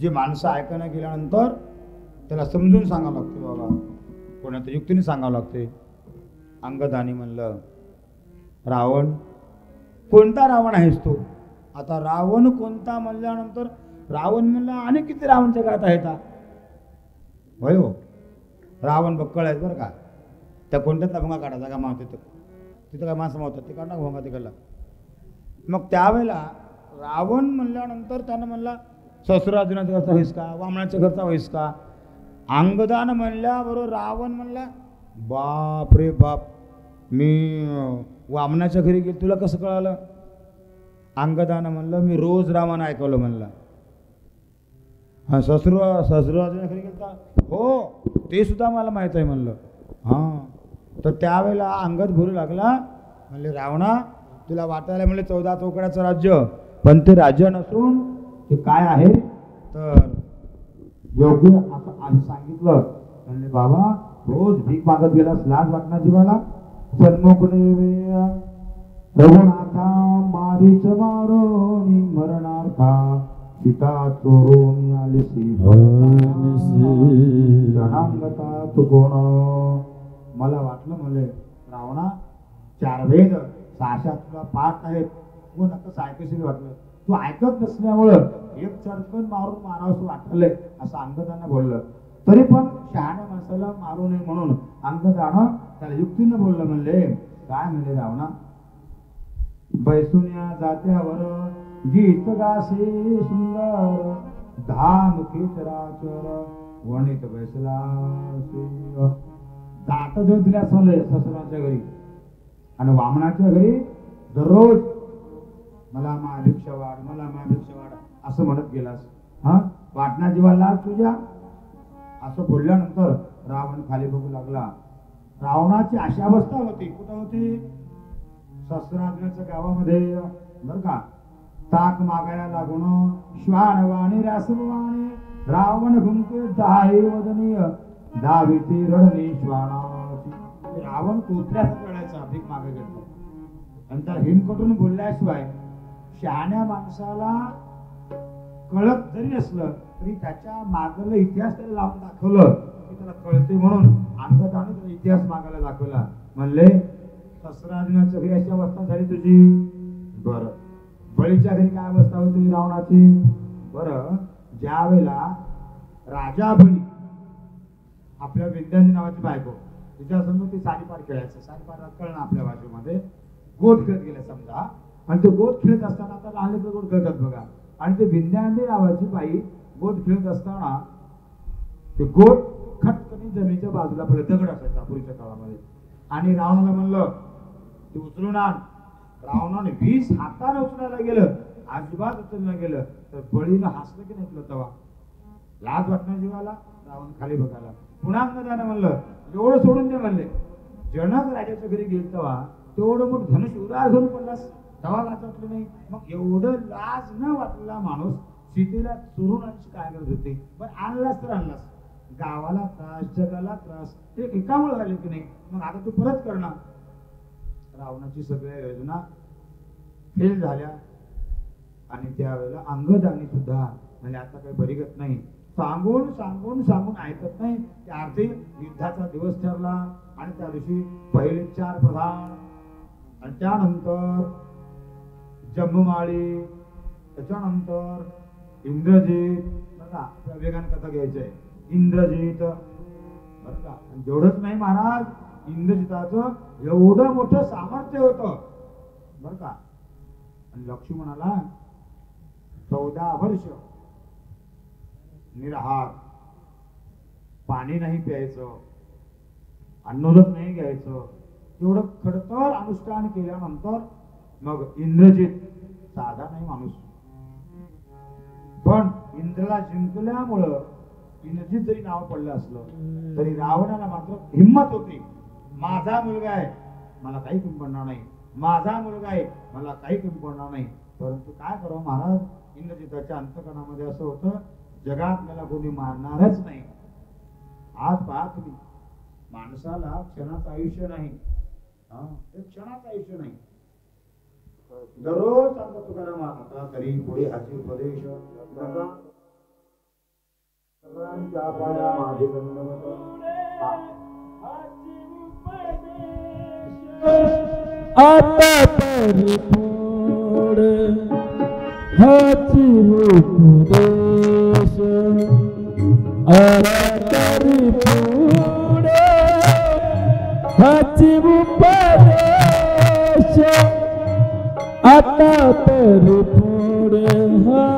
[SPEAKER 1] जे माणसं ऐकायला गेल्यानंतर त्याला समजून सांगावं लागते, बाबा कोणाच्या युक्तीने सांगावं लागते. अंगदानी म्हणलं, रावण कोणता रावण आहेस तू? आता रावण कोणता म्हणल्यानंतर रावण म्हणला आणि किती रावणच्या गात आहेत. होय हो, रावण बक्कळ आहेत बरं का. त्या कोणत्यातला भोंगा काढायचा का मावते तिथं काय माणसं मावतात ते काढा भोंगा तिकडला. मग त्यावेळेला रावण म्हणल्यानंतर त्यानं म्हणला सहस्रार्जुनाच्या घरचा होईस का, वामनाच्या घरचा होईस का. अंगदान म्हणल्याबरोबर रावण म्हणला, बाप रे बाप, मी वामनाच्या घरी गेलो, तुला कसं कळालं? अंगदान म्हणलं, मी रोज रामानं ऐकवलं म्हणलं. हां, सहस्रार्जुनाच्या घरी गेलता, हो ते सुद्धा मला माहीत आहे म्हणलं. हां, तर त्यावेळेला अंगद बोलू लागला, म्हणले रावणा तुला वाटायला म्हणले 14 चौकड्याचं राज्य, पण ते राज्य नसून ते काय आहे तर योग्य असं आधी सांगितलं. म्हणले बाबा रोज भीक मागत गेलास, लाज वाटणार जीवाला. सन्मुख रघुनाथा मारीच मारोनी मरणार्था, सीता चोरून आलीसी जनांगता तू कोण. मला वाटलं म्हणले रावणा 4 वेद 600 तुला पाठ आहेत, तू नक्कीच ऐकशील वाटलं. तू ऐकत नसल्यामुळं एक चरकन मारून मारावंसं वाटलंय असं अंगदानं बोललं. तरी पण शहाण्या माणसाला मारू नये म्हणून अंगदानं त्याला युक्तीनं बोललं. म्हणले काय म्हणले रावणा, बैसुन्या जात्यावर गीत गासे सुंदर, धामुखी चराचर वणित बैसला. दात जो दिल्या चालय ससुराच्या घरी आणि वामनाच्या घरी दररोज मला महाभिक्षा वाढ, मला महाभिक्षा वाढ असं म्हणत गेलास. हा, वाटणा जीवाला तुझ्या असं बोलल्यानंतर रावण खाली बघू लागला. रावणाची अशी अवस्था होती, कुठं होती? सहस्रार्जुनाच्या गावामध्ये बर का. ताक मागायला लागून श्वानवाणी रासवाणी रावण घुमते दाही वदनीय, दाविती रडणी श्वानाची. रावण कोपऱ्यात रडायचा भीक मागायला. आणि त्या हिमकटून बोलल्याशिवाय शहाण्या माणसाला कळत जरी असलं तरी त्याच्या मागलं इतिहास त्याला लावून दाखवलं की त्याला कळते. म्हणून अंगदाने त्याला इतिहास मागायला दाखवला. म्हणले सहस्रार्जुनाच्या घरी अशी अवस्था झाली तुझी, बरं बळीच्या घरी काय अवस्था होती रावणाची? बरं, ज्या वेळेला राजा बळी आपल्या विद्यार्थी नावाची बायको तिच्या समोर ती साडीपार खेळायचं, साडीपार कळणं आपल्या भाषेमध्ये गोट खेळत गेले समजा, आणि ते गोट खेळत असताना आता लहान लेकरं गोट खेळतात बघा, आणि ते विद्यार्थी नावाची बाई गोट खेळत असताना ते गोट खटकनी जमिनीच्या बाजूला पडले, दगड असायचा पूर्वीच्या काळामध्ये, आणि रावणाला म्हणलं ते उचलून आण. रावणाने 20 हाताने उचलायला गेलं, अजिबात उचललं गेलं तर बळीनं हसलं की नाही तेव्हा लाज वाटणार जीवाला. रावण खाली बघायला पुन्हा त्याने म्हणलं एवढं सोडून दे म्हणले. जनक राजाच्या घरी गेल तेव्हा तेवढं मोठं धनुष उदार घेऊन पडलास तेव्हा लाज वाटली नाही. मग एवढं लाज न वाटलेला माणूस सीतेला चोरून आणण्याची काय गरज होती? पण आणलास तर आणलास, गावाला त्रास, जगाला त्रास, ते एकामुळे झाले की नाही, मग आता तू परत करणार. रावणाची सगळ्या योजना फेल झाल्या, आणि त्यावेळेला अंगदानी सुद्धा म्हणजे आता काही बरीगत नाही, सांगून सांगून सांगून ऐकत नाही. त्या अर्थी युद्धाचा दिवस ठरला, आणि त्या दिवशी पहिले 4 प्रधान, आणि त्यानंतर जम्बुमाळी, त्याच्यानंतर इंद्रजित. बघा वेगाने कथा घ्यायचंय. इंद्रजित बरं का, आणि जेवढंच नाही महाराज, इंद्रजिताचं एवढं मोठं सामर्थ्य होतं बरं का. आणि लक्ष्मणाला 14 वर्ष निराहार, पाणी नाही प्यायचं, अन्नोदक नाही घ्यायचं, एवढं खडतर अनुष्ठान केल्यानंतर मग इंद्रजित साधा नाही माणूस, पण इंद्रला जिंकल्यामुळं इंद्रजित जरी नाव पडलं असलं तरी रावणाला मात्र हिंमत होती. माझा मुलगा आहे, मला काही कमी पडणार नाही, माझा मुलगा आहे, मला काही कमी पडणार नाही. परंतु काय करावं महाराज, इंद्रजिताच्या अंतकरणामध्ये असं होतं, जगात मला कोणी मारणारच नाही. आज पहा तुम्ही, माणसाला क्षणाचं आयुष्य नाही, एक क्षणाचं आयुष्य नाही. दररोज सांगतो तुकाराम आता तरी पुढे हाची उपदेश सगळ्यांच्या पाया माझे दंडवत.
[SPEAKER 2] आता तरी पुढे हाची उपदेश, आता तरी पुढे हाची उपदेश, आता तरी पुढे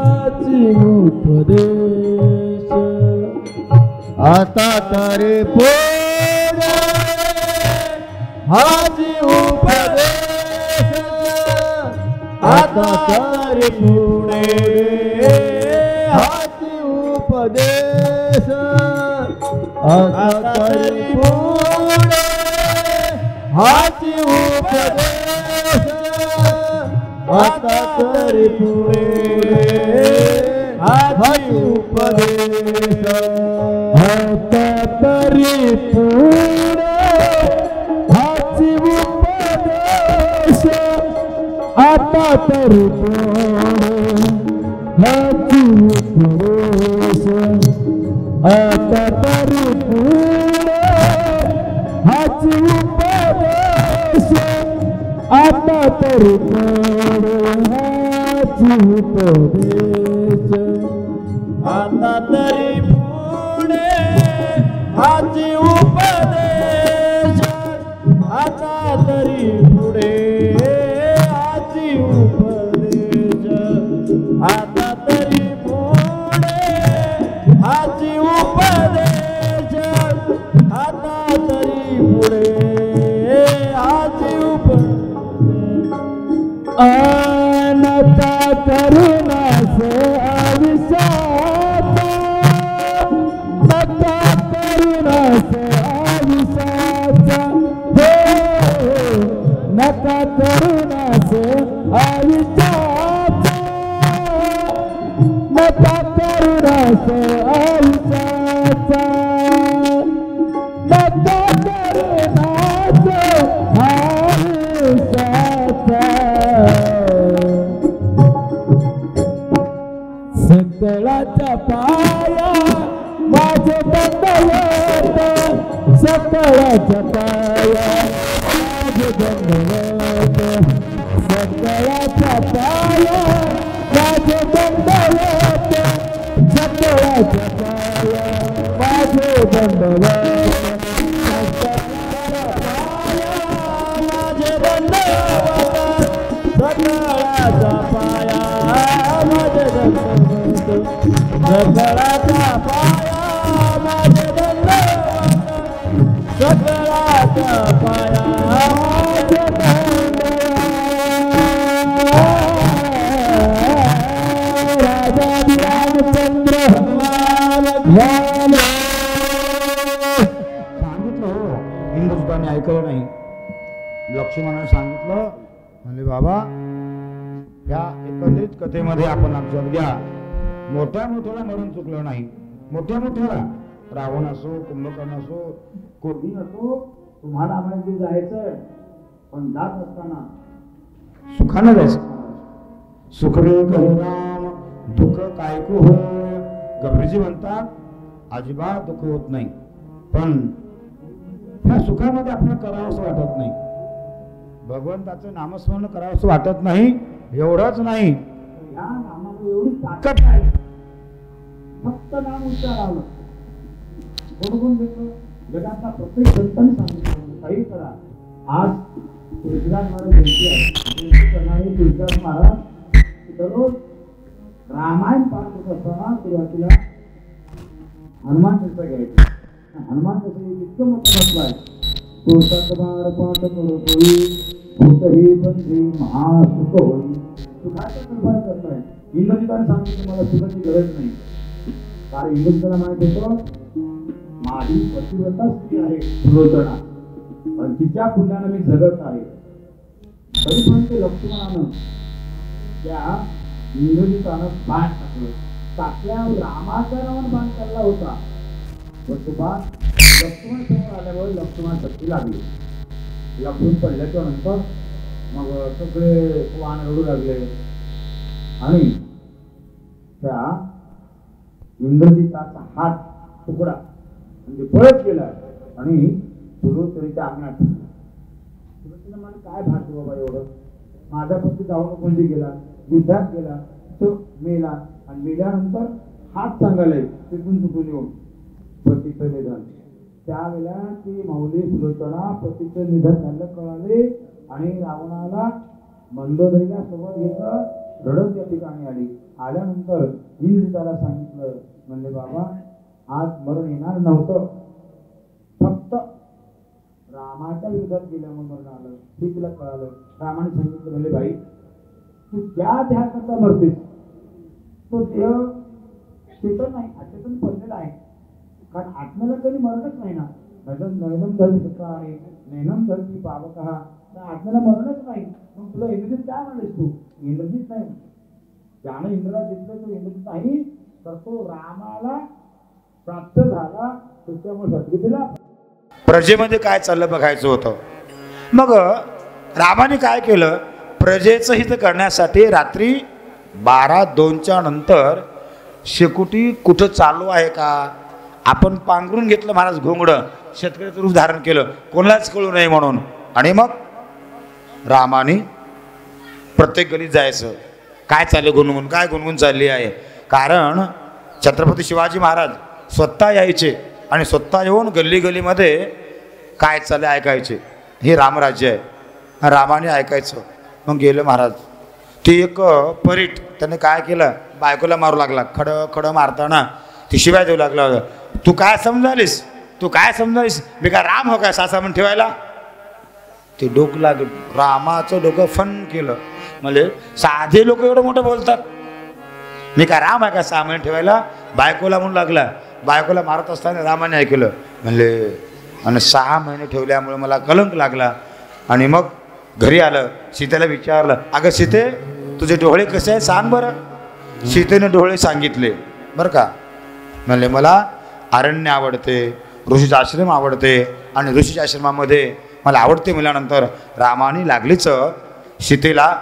[SPEAKER 2] हाची उपदेश,
[SPEAKER 3] आता तरी पुढे हाची उपदेश, आता तरी पुढे हाची उपदेश, आता तरी पुढे हाची उपदेश, आता तरी पुढे हाची उपदेश,
[SPEAKER 2] आता तरी पुढे हाची उपदेश, आता तरी पुढे हाची उपदेश, आता तरी पुढे हाची उपदेश, आता तरी पुढे हाची उपदेश,
[SPEAKER 3] आता तरी पुढे हाची उपदेश, आता तरी पुढे हाची उपदेश, आता तरी पुढे हाची उपदेश, आता तरी पुढे हाची उपदेश.
[SPEAKER 2] अनता करुणासे अविशाचा, नका करुणासे अविशाचा, हो नका करुणासे अविशाचा, नका करुणासे अविशाचा, नका करुणासे अविशाचा. सकळाच्या पाया माझे दंडवत, सकळाच्या पाया माझे दंडवत, सकळाच्या पाया सकळाचा पाया माझे दंडवत सकळाचा पाया माझे राजा रामचंद्र भगवान
[SPEAKER 1] सांगितलं हो इंद्रसुताने ऐकलं नाही. लक्ष्मणाने सांगितलं म्हणजे बाबा या एकंदरीत कथेमध्ये आपण लक्षात घ्या मोठ्या मोठ्याला मरण चुकलं नाही. मोठ्या मोठ्याला रावण असो कुंभकर्ण असो कोणी असो तुम्हाला आम्हाला जायचंय पण जात असताना सुखानं जायचं. सुखरे राम दुःख कायको हो गभीरजी म्हणतात अजिबात दुःख होत नाही पण ह्या सुखामध्ये आपल्याला करावं असं वाटत नाही. भगवंताचं नामस्मरण करावं असं वाटत नाही. एवढंच नाही या नामाला एवढी ताकद आहे फक्त नाम उच्चारावं कोण घेतलं जगातला प्रत्येक संतांनी सांगितलं काही करा. आज तुळशीदास महाराज जयंती आहे. जयंती करणारे तुळशीदास महाराज दररोज रामायण पाठ होत असताना सुरुवातीला हनुमान चरित्र घ्यायचे. हनुमान चरित्र इतकं मोठं महत्व आहे. तुळसाबार पाठ करो होई भूतही बंदी महासुख होई. सुखाचा निर्भर करताय. इंद्रजिताने सांगितलं मला सुखाची गरज नाही कारण इंद्रजिताला माहित होतं माझी पतिव्रता स्त्री आहे सुलोचना पण तिच्या पुण्यानं मी जगत आहे. तरी पण ते लक्ष्मणानं त्या इंद्रजितानं बाण टाकलं. टाकल्यावर रामाचा रावण बाण चालला होता पण तो बाण लक्ष्मण समोर आल्यावर लक्ष्मण शक्ती लागली. लक्ष्मण पडल्याच्या नंतर मग सगळे वाहन रडू लागले आणि त्या इंद्रजिताचा हात तुकडा म्हणजे पळत गेला आणि सुलोचनेच्या अंगणात सुलोचना मला काय भासतो बाबा एवढं माझा पती जाऊन म्हणजे गेला युद्धात गेला तो मेला आणि मेल्यानंतर हात सांगायला तिथून तुटून येऊन पतीचं निधन. त्यावेळेला ती माऊली सुलोचना पतीचं निधन झालं कळाले आणि रावणाला मंदोदरीला सोबत घेतलं रडत या ठिकाणी आली. आल्यानंतर इंद्रजिताला सांगितलं म्हणले बाबा आज मरण येणार नव्हतं फक्त रामाच्या विरोधात गेल्यामुळे मरण आलं हे तिला कळालं. रामाने सांगितलं म्हणले भाई तू ज्या ध्यानाचा मरतेस तो देह चेतन नाही अचेतन पडलेला आहे कारण आत्म्याला कधी मरणच नाही ना. नयनम धरती आणि नयनम धरती पावक आत्म्याला मरणच नाही. मग तुला इंद्रजित काय म्हणलेस तू इंद्रजित नाही ज्याने इंद्राला जिंकलं तो इंद्रजित नाही तर तो रामाला प्राप्त झाला त्याच्यामुळे सद्गतीला. प्रजेमध्ये काय चाललं बघायचं होतं. मग रामाने काय केलं प्रजेचं हित करण्यासाठी रात्री 12-2च्या नंतर शेकोटी कुठं चालू आहे का आपण पांघरून घेतलं महाराज घोंगडं शेतकऱ्याचं रूप धारण केलं कोणालाच कळू नये म्हणून. आणि मग रामाने प्रत्येक गलीत जायचं काय चाललं गुणगुण काय गुणगुण चालली आहे. कारण छत्रपती शिवाजी महाराज स्वतः यायचे आणि स्वतः येऊन गल्ली गलीमध्ये काय चाललं ऐकायचे. हे रामराज्य आहे रामाने ऐकायचं. मग गेलं महाराज ते एक परीट त्याने काय केलं बायकोला मारू लागला खडं खडं मारताना ती शिवाय देऊ लागला तू काय समजालीस तू काय समजालीस मी काय राम हो काय सासा म्हणून ठेवायला. ते डोकं लागलं रामाचं डोकं फन केलं म्हणजे साधे लोक एवढं मोठं बोलतात मी काय राम आहे का 6 महिने ठेवायला. बायकोला म्हणून लागला बायकोला मारत असताना रामाने ऐकलं म्हणले आणि 6 महिने ठेवल्यामुळे मला कलंक लागला. आणि मग घरी आलं सीतेला विचारलं अगं सीते तुझे डोळे कसे आहे सांग बरं. सीतेने डोळे सांगितले बरं का. म्हणले मला अरण्य आवडते ऋषीचा आश्रम आवडते आणि ऋषीच्या आश्रमामध्ये मला आवडते म्हटल्यानंतर रामाने लागलीच सीतेला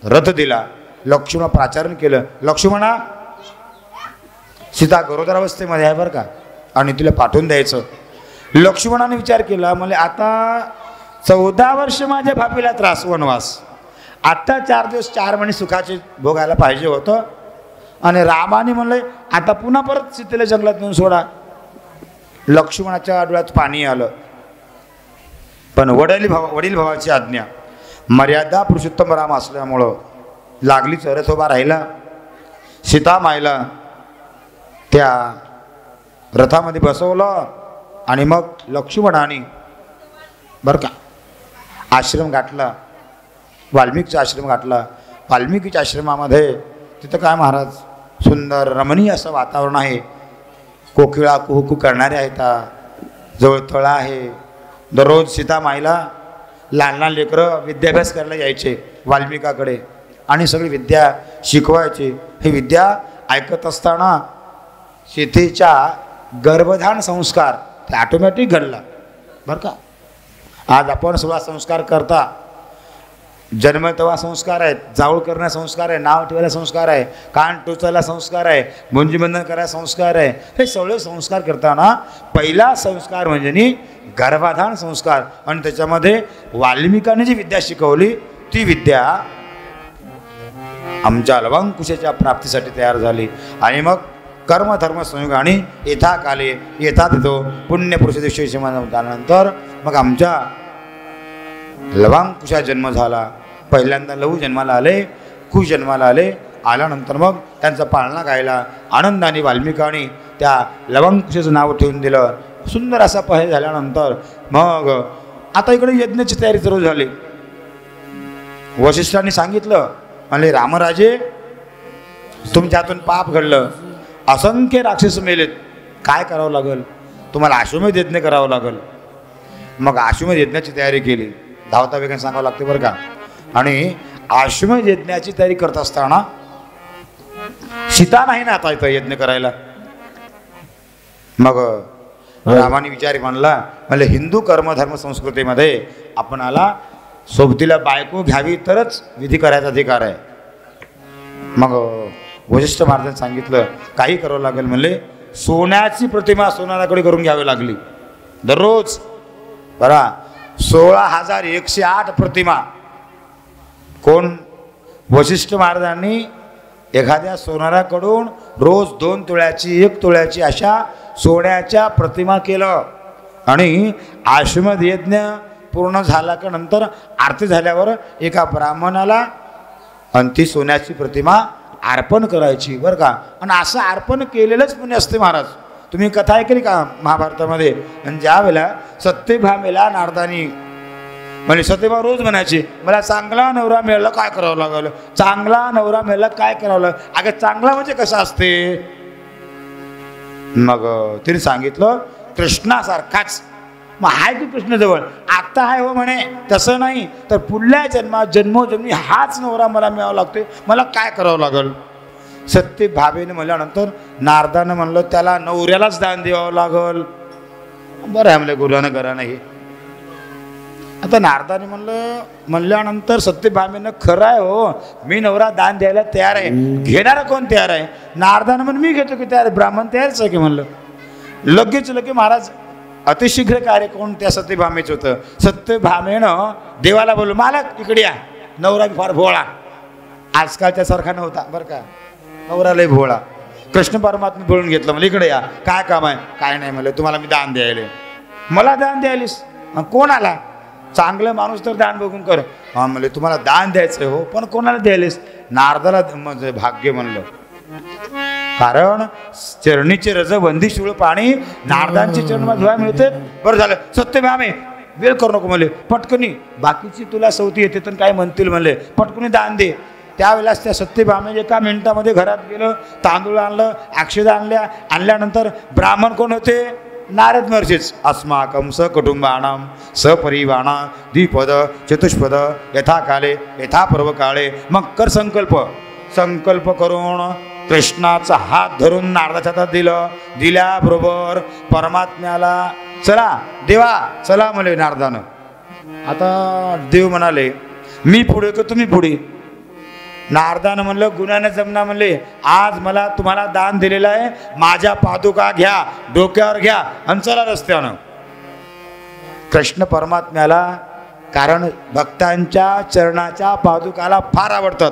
[SPEAKER 1] रथ दिला. लक्ष्मण प्राचारण केलं लक्ष्मणा सीता गरोदरावस्थेमध्ये आहे बरं का आणि तिला पाठवून द्यायचं. लक्ष्मणाने विचार केला म्हणजे आता 14 वर्ष माझ्या भाभीला त्रास वनवास आता 4 दिवस 4 महिने सुखाचे भोगायला पाहिजे होतं. आणि रामाने म्हणले आता पुन्हा परत सीतेला जंगलात नेऊन सोडा. लक्ष्मणाच्या डोळ्यात पाणी आलं पण वडील भावाची आज्ञा मर्यादा पुरुषोत्तम राम असल्यामुळं लागलीच रथ उभा राहिला. सीतामाईला त्या रथामध्ये बसवलं आणि मग लक्ष्मणाने बरं का आश्रम गाठला, वाल्मिकीचा आश्रम गाठला. वाल्मिकीच्या आश्रमामध्ये तिथं काय महाराज सुंदर रमणीय असं वातावरण आहे. कोकिळा कुहू करणारे आहेत, जवळ तळा आहे. दररोज सीतामाईला लहान लहान लेकरं विद्याभ्यास करायला यायचे वाल्मिकाकडे आणि सगळी विद्या शिकवायची. ही विद्या ऐकत असताना सीतेच्या गर्भधान संस्कार ते ऑटोमॅटिक घडला बरं का. आज आपण 16 संस्कार करता. जन्म तेव्हा संस्कार आहेत, जाऊळ करण्याचा संस्कार आहे, नाव ठेवायला संस्कार आहे, कान टोचायला संस्कार आहे, मुंजीबंधन करायला संस्कार आहे. हे सगळे संस्कार करताना पहिला संस्कार म्हणजे गर्भाधान संस्कार. आणि त्याच्यामध्ये वाल्मिकाने जी विद्या शिकवली ती विद्या आमच्या लवंकुशाच्या प्राप्तीसाठी तयार झाली. आणि मग कर्मधर्म संयोगाने येथा काले येतात येतो पुण्यपुरुष दिवशी झाल्यानंतर मग आमच्या लवांकुशा जन्म झाला. पहिल्यांदा लहू जन्माला आले, कुश जन्माला आले. आल्यानंतर मग त्यांचा पाळणा गायला. आनंदाने वाल्मिकाने त्या लवांकुशाचं नाव ठेवून दिलं. सुंदर असा पहल झाल्यानंतर मग आता इकडे यज्ञाची तयारी सुरू झाली. वशिष्ठांनी सांगितलं म्हणजे रामराजे तुमच्या हातून पाप घडलं, असंख्य राक्षस मेलेत, काय करावं लागेल तुम्हाला? अश्वमेध यज्ञ करावं लागेल. मग अश्वमेध यज्ञाची तयारी केली. धावता वेगाने सांगावं लागते बरं का. आणि अश्वमेध यज्ञाची तयारी करत असताना सीता नाही ना आता इथं यज्ञ करायला. मग रामाने विचार मांडला म्हणजे हिंदू कर्मधर्म संस्कृतीमध्ये आपणाला सोबतीला बायको घ्यावी तरच विधी करायचा अधिकार आहे. मग वशिष्ठ महाराजांनी सांगितलं काही करावं लागेल म्हणले. सोन्याची प्रतिमा सोनाराकडे करून घ्यावी लागली. दररोज बरा 16,108 प्रतिमा. कोण? वशिष्ठ महाराजांनी एखाद्या सोनाराकडून रोज 2 तोळ्याची 1 तोळ्याची अशा सोन्याच्या प्रतिमा केलं. आणि अश्वमेध यज्ञ पूर्ण झाला का नंतर आरती झाल्यावर एका ब्राह्मणाला आणि ती सोन्याची प्रतिमा अर्पण करायची बरं का. आणि असं अर्पण केलेलंच पुण्य असते महाराज. तुम्ही कथा ऐकली का महाभारतामध्ये? आणि ज्या वेळेला सत्यभामेला नारदानी म्हणजे सत्यभामा रोज म्हणायची मला चांगला नवरा मिळाला काय करावं लागलं, चांगला नवरा मिळाला काय करावं लागलं. अगं चांगला म्हणजे कसं असते? मग तिने सांगितलं कृष्णासारखाच. मग आहे की कृष्णाजवळ आत्ता आहे हो म्हणे. तसं नाही तर पुढल्या जन्मात जन्मोजन्मी हाच नवरा मला मिळावा लागतोय, मला काय करावं लागल? सत्यभामेने म्हणल्यानंतर नारदानं म्हणलं त्याला नवऱ्यालाच दान द्यावं लागल. बरं आहे म्हणलं गुरुनं करा नाही. आता नारदाने म्हणल्यानंतर सत्यभामेनं खरं आहे हो मी नवरा दान द्यायला तयार आहे. घेणारा कोण तयार आहे? नारदानं म्हणून मी घेतो की तयार. ब्राह्मण तयारच आहे की म्हणलं. लगेच महाराज अतिशीघ्र कार्य कोण? त्या सत्यभामेचं होतं. सत्यभामेनं देवाला बोललो मालक इकडे या. नवरा फार भोळा, आजकालच्या सारखा नव्हता बरं का. नवरा लय भोळा. कृष्ण परमात्मा बोलून घेतलं म्हणजे इकडे या, काय काम आहे? काय नाही म्हणलं तुम्हाला मी दान द्यायला. मला दान द्यायलीस? कोण आला? चांगलं माणूस तर दान बघून कर. हां म्हणले तुम्हाला दान द्यायचं हो पण कोणाला द्यायलीस? नारदाला म्हणजे भाग्य म्हणलं. कारण चरणीचे रजबंदी शिळ पाणी नारदांचे चरण धुवायला मिळते. बरं झालं सत्यभामे वेळ करू नको म्हणले पटकनी बाकीची तुला सवती येते तर काय म्हणतील म्हणले पटकनी दान दे. त्यावेळेलाच त्या सत्यभामे एका मिनिटामध्ये घरात गेलं, तांदूळ आणलं, अक्षदा आणल्यानंतर ब्राह्मण कोण होते? नारद महर्षीच. अस्माकं सकुटुंबानां सपरिवाणा द्विपद चतुष्पद यथा काले यथा पर्व काळे. मग कर संकल्प करून कृष्णाचा हात धरून नारदाच्या हातात दिलं. दिल्याबरोबर परमात्म्याला चला देवा चला म्हणले नारदानं. आता देव म्हणाले मी पुढे का तुम्ही पुढे? नारदानं म्हणलं गुणाने जमना म्हणले आज मला तुम्हाला दान दिलेलं आहे, माझ्या पादुका घ्या डोक्यावर घ्या आणि चला रस्त्यानं. कृष्ण परमात्म्याला कारण भक्तांच्या चरणाच्या पादुकाला फार आवडतात.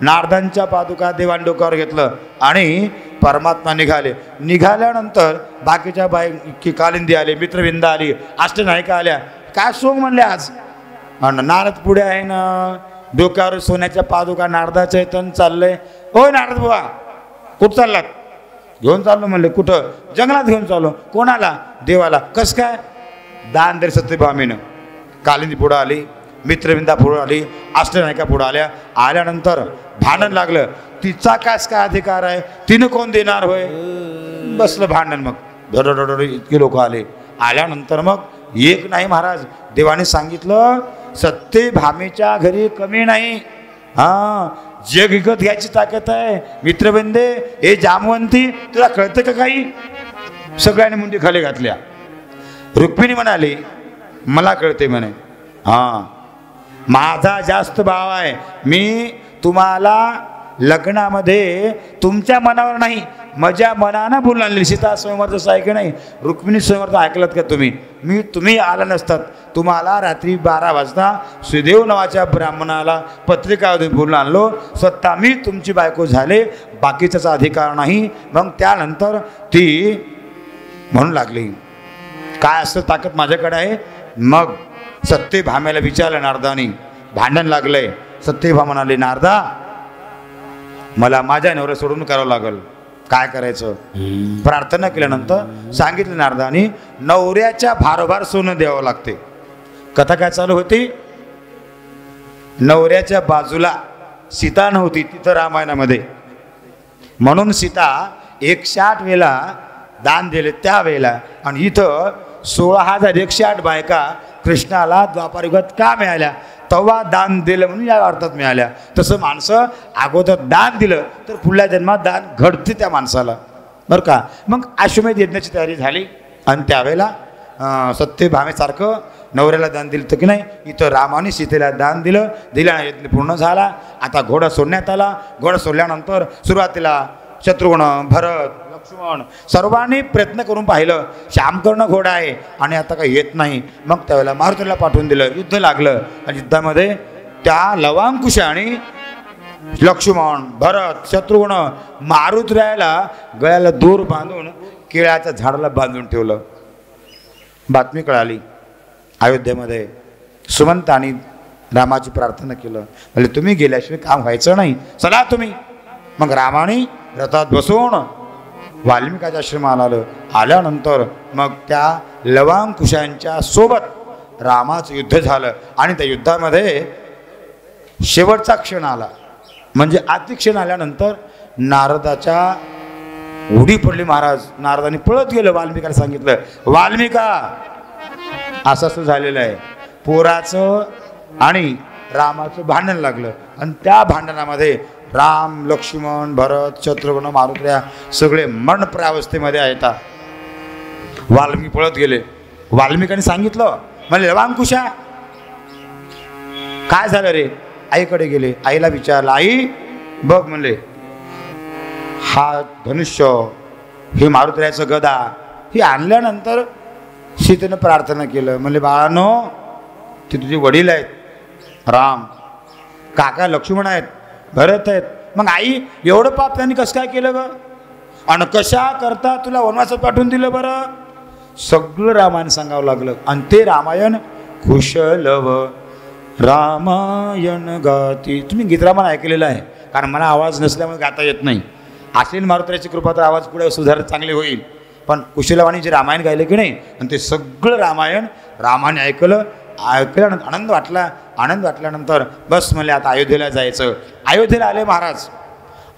[SPEAKER 1] नारदांच्या पादुका देवान डोक्यावर घेतलं आणि परमात्मा निघाले. निघाल्यानंतर बाकीच्या बाई कालिंदी आले, मित्रविंदा आली, अष्टनायिका आल्या. काय सोंग म्हणले आज? नारद पुढे आहे ना, डोक्यावर सोन्याच्या पादुका नारदाच्या इथून चाललंय. ओ नारद बुवा कुठं चाललात? घेऊन चाललो म्हणले. कुठं? जंगलात घेऊन चाललो. कोणाला? देवाला. कसं काय? दान दिलं सत्यभामेनं. कालिंदी पुढं आली, मित्रविंदा पुढं आली, अष्टनायिका पुढं आल्या. आल्यानंतर भांडण लागलं. तिचा कास काय अधिकार आहे? तिनं कोण देणार होय? बसलं भांडण. मग धडधड इतके लोक आले. आल्यानंतर मग एक नाही महाराज, देवाने सांगितलं सत्यभामेच्या घरी कमी नाही. हां, जग विकत घ्यायची ताकद आहे. मित्रबंदे, हे जामवंती, तुला कळतं का काही? सगळ्यांनी मुंडी खाली घातल्या. रुक्मिणी म्हणाली मला कळते म्हणे. हां, माझा जास्त भाव आहे. मी तुम्हाला लग्नामध्ये तुमच्या मनावर नाही, माझ्या मनानं बोलून आणली. सीता स्वयंवर जसं आहे की नाही, रुक्मिणी स्वयंवर ऐकलं का तुम्ही? तुम्ही आला नसतात. तुम्हाला रात्री 12 वाजता सुदेव नावाच्या ब्राह्मणाला पत्रिका बोलून आणलो. स्वतः मी तुमची बायको झाले, बाकीच्याचा अधिकार नाही. मग त्यानंतर ती म्हणू लागली काय असं ताकद माझ्याकडे आहे. मग सत्यभामेला विचारलं नारदानी. भांडण लागलंय. सत्यभामा म्हणाली नारदा, मला माझ्या नवऱ्या सोडून करावं लागल. काय करायचं? प्रार्थना केल्यानंतर सांगितलं नारदानी, नवऱ्याच्या भारोभार सोनं द्यावं लागते. कथा काय चालू होती? नवऱ्याच्या बाजूला सीता नव्हती तिथं रामायणामध्ये, म्हणून सीता 108 वेळा दान दिले त्यावेळेला. आणि इथं 16,108 बायका कृष्णाला द्वापारयुगात का मिळाल्या? तेव्हा दान दिलं म्हणून या अर्थात मिळाल्या. तसं माणसं अगोदर दान दिलं तर पुढल्या जन्मात दान घडते त्या माणसाला, बरं का. मग अश्वमेध यज्ञाची तयारी झाली आणि त्यावेळेला सत्यभामेसारखं नवऱ्याला दान दिलं तर की नाही, इथं रामाने सीतेला दान दिलं. दिल्याने यज्ञ पूर्ण झाला. आता घोडा सोडण्यात आला. घोडा सोडल्यानंतर सुरुवातीला शत्रुघ्न, भरत, लक्ष्मण सर्वांनी प्रयत्न करून पाहिलं. श्यामकर्ण घोडा आहे आणि आता काही येत नाही. मग त्यावेळेला मारुतीला पाठवून दिलं. युद्ध लागलं आणि युद्धामध्ये त्या लवांकुशाने लक्ष्मण, भरत, शत्रुघ्न मारुतीला गळ्याला दूर बांधून केळ्याच्या झाडाला बांधून ठेवलं. बातमी कळाली. अयोध्येमध्ये सुमंतानी रामाची प्रार्थना केलं. म्हणजे तुम्ही गेल्याशिवाय काम व्हायचं नाही, चला तुम्ही. मग रामाने रथात बसून वाल्मिकाच्या आश्रमाला आलं. आल्यानंतर मग त्या लवांकुशांच्या सोबत रामाचं युद्ध झालं. आणि त्या युद्धामध्ये शेवटचा क्षण आला, म्हणजे अतिक्षण आल्यानंतर नारदाच्या उडी पडली. महाराज नारदाने पळत गेलं. वाल्मिकाला सांगितलं, वाल्मिका असं असं झालेलं आहे. पोराचं आणि रामाचं भांडण लागलं आणि त्या भांडणामध्ये राम, लक्ष्मण, भरत, शत्रुघ्न, मारुत्र्या सगळे मरणप्रावस्थेमध्ये आहेत. वाल्मिकी पळत गेले. वाल्मिकाने सांगितलं, म्हणजे लवांकुशा काय झालं रे? आईकडे गेले. आईला विचारलं, आई बघ म्हणले, हा धनुष्य, हे मारुत्र्याचं गदा, हे आणल्यानंतर सीतेनं प्रार्थना केलं. म्हणले बाळानो, ते तुझे वडील आहेत, राम, काका लक्ष्मण आहेत, भरत आहेत. मग आई एवढं पाप त्यांनी कसं काय केलं ग? आणि कशा करता तुला वनवासात पाठवून दिलं बरं? सगळं रामायण सांगावं लागलं. आणि ते रामायण कुशलव रामायण गाती. तुम्ही गीतरामायण ऐकलेलं आहे, कारण मला आवाज नसल्यामुळे गाता येत नाही. असेल मारुत्र्याची कृपा तर आवाज पुढे सुधार चांगले होईल. पण कुशलवाणी जे रामायण गायलं की नाही, आणि ते सगळं रामायण रामाने ऐकल्यानंतर आनंद वाटला. आनंद वाटल्यानंतर बस म्हणले आता अयोध्येला जायचं. अयोध्येला आले महाराज.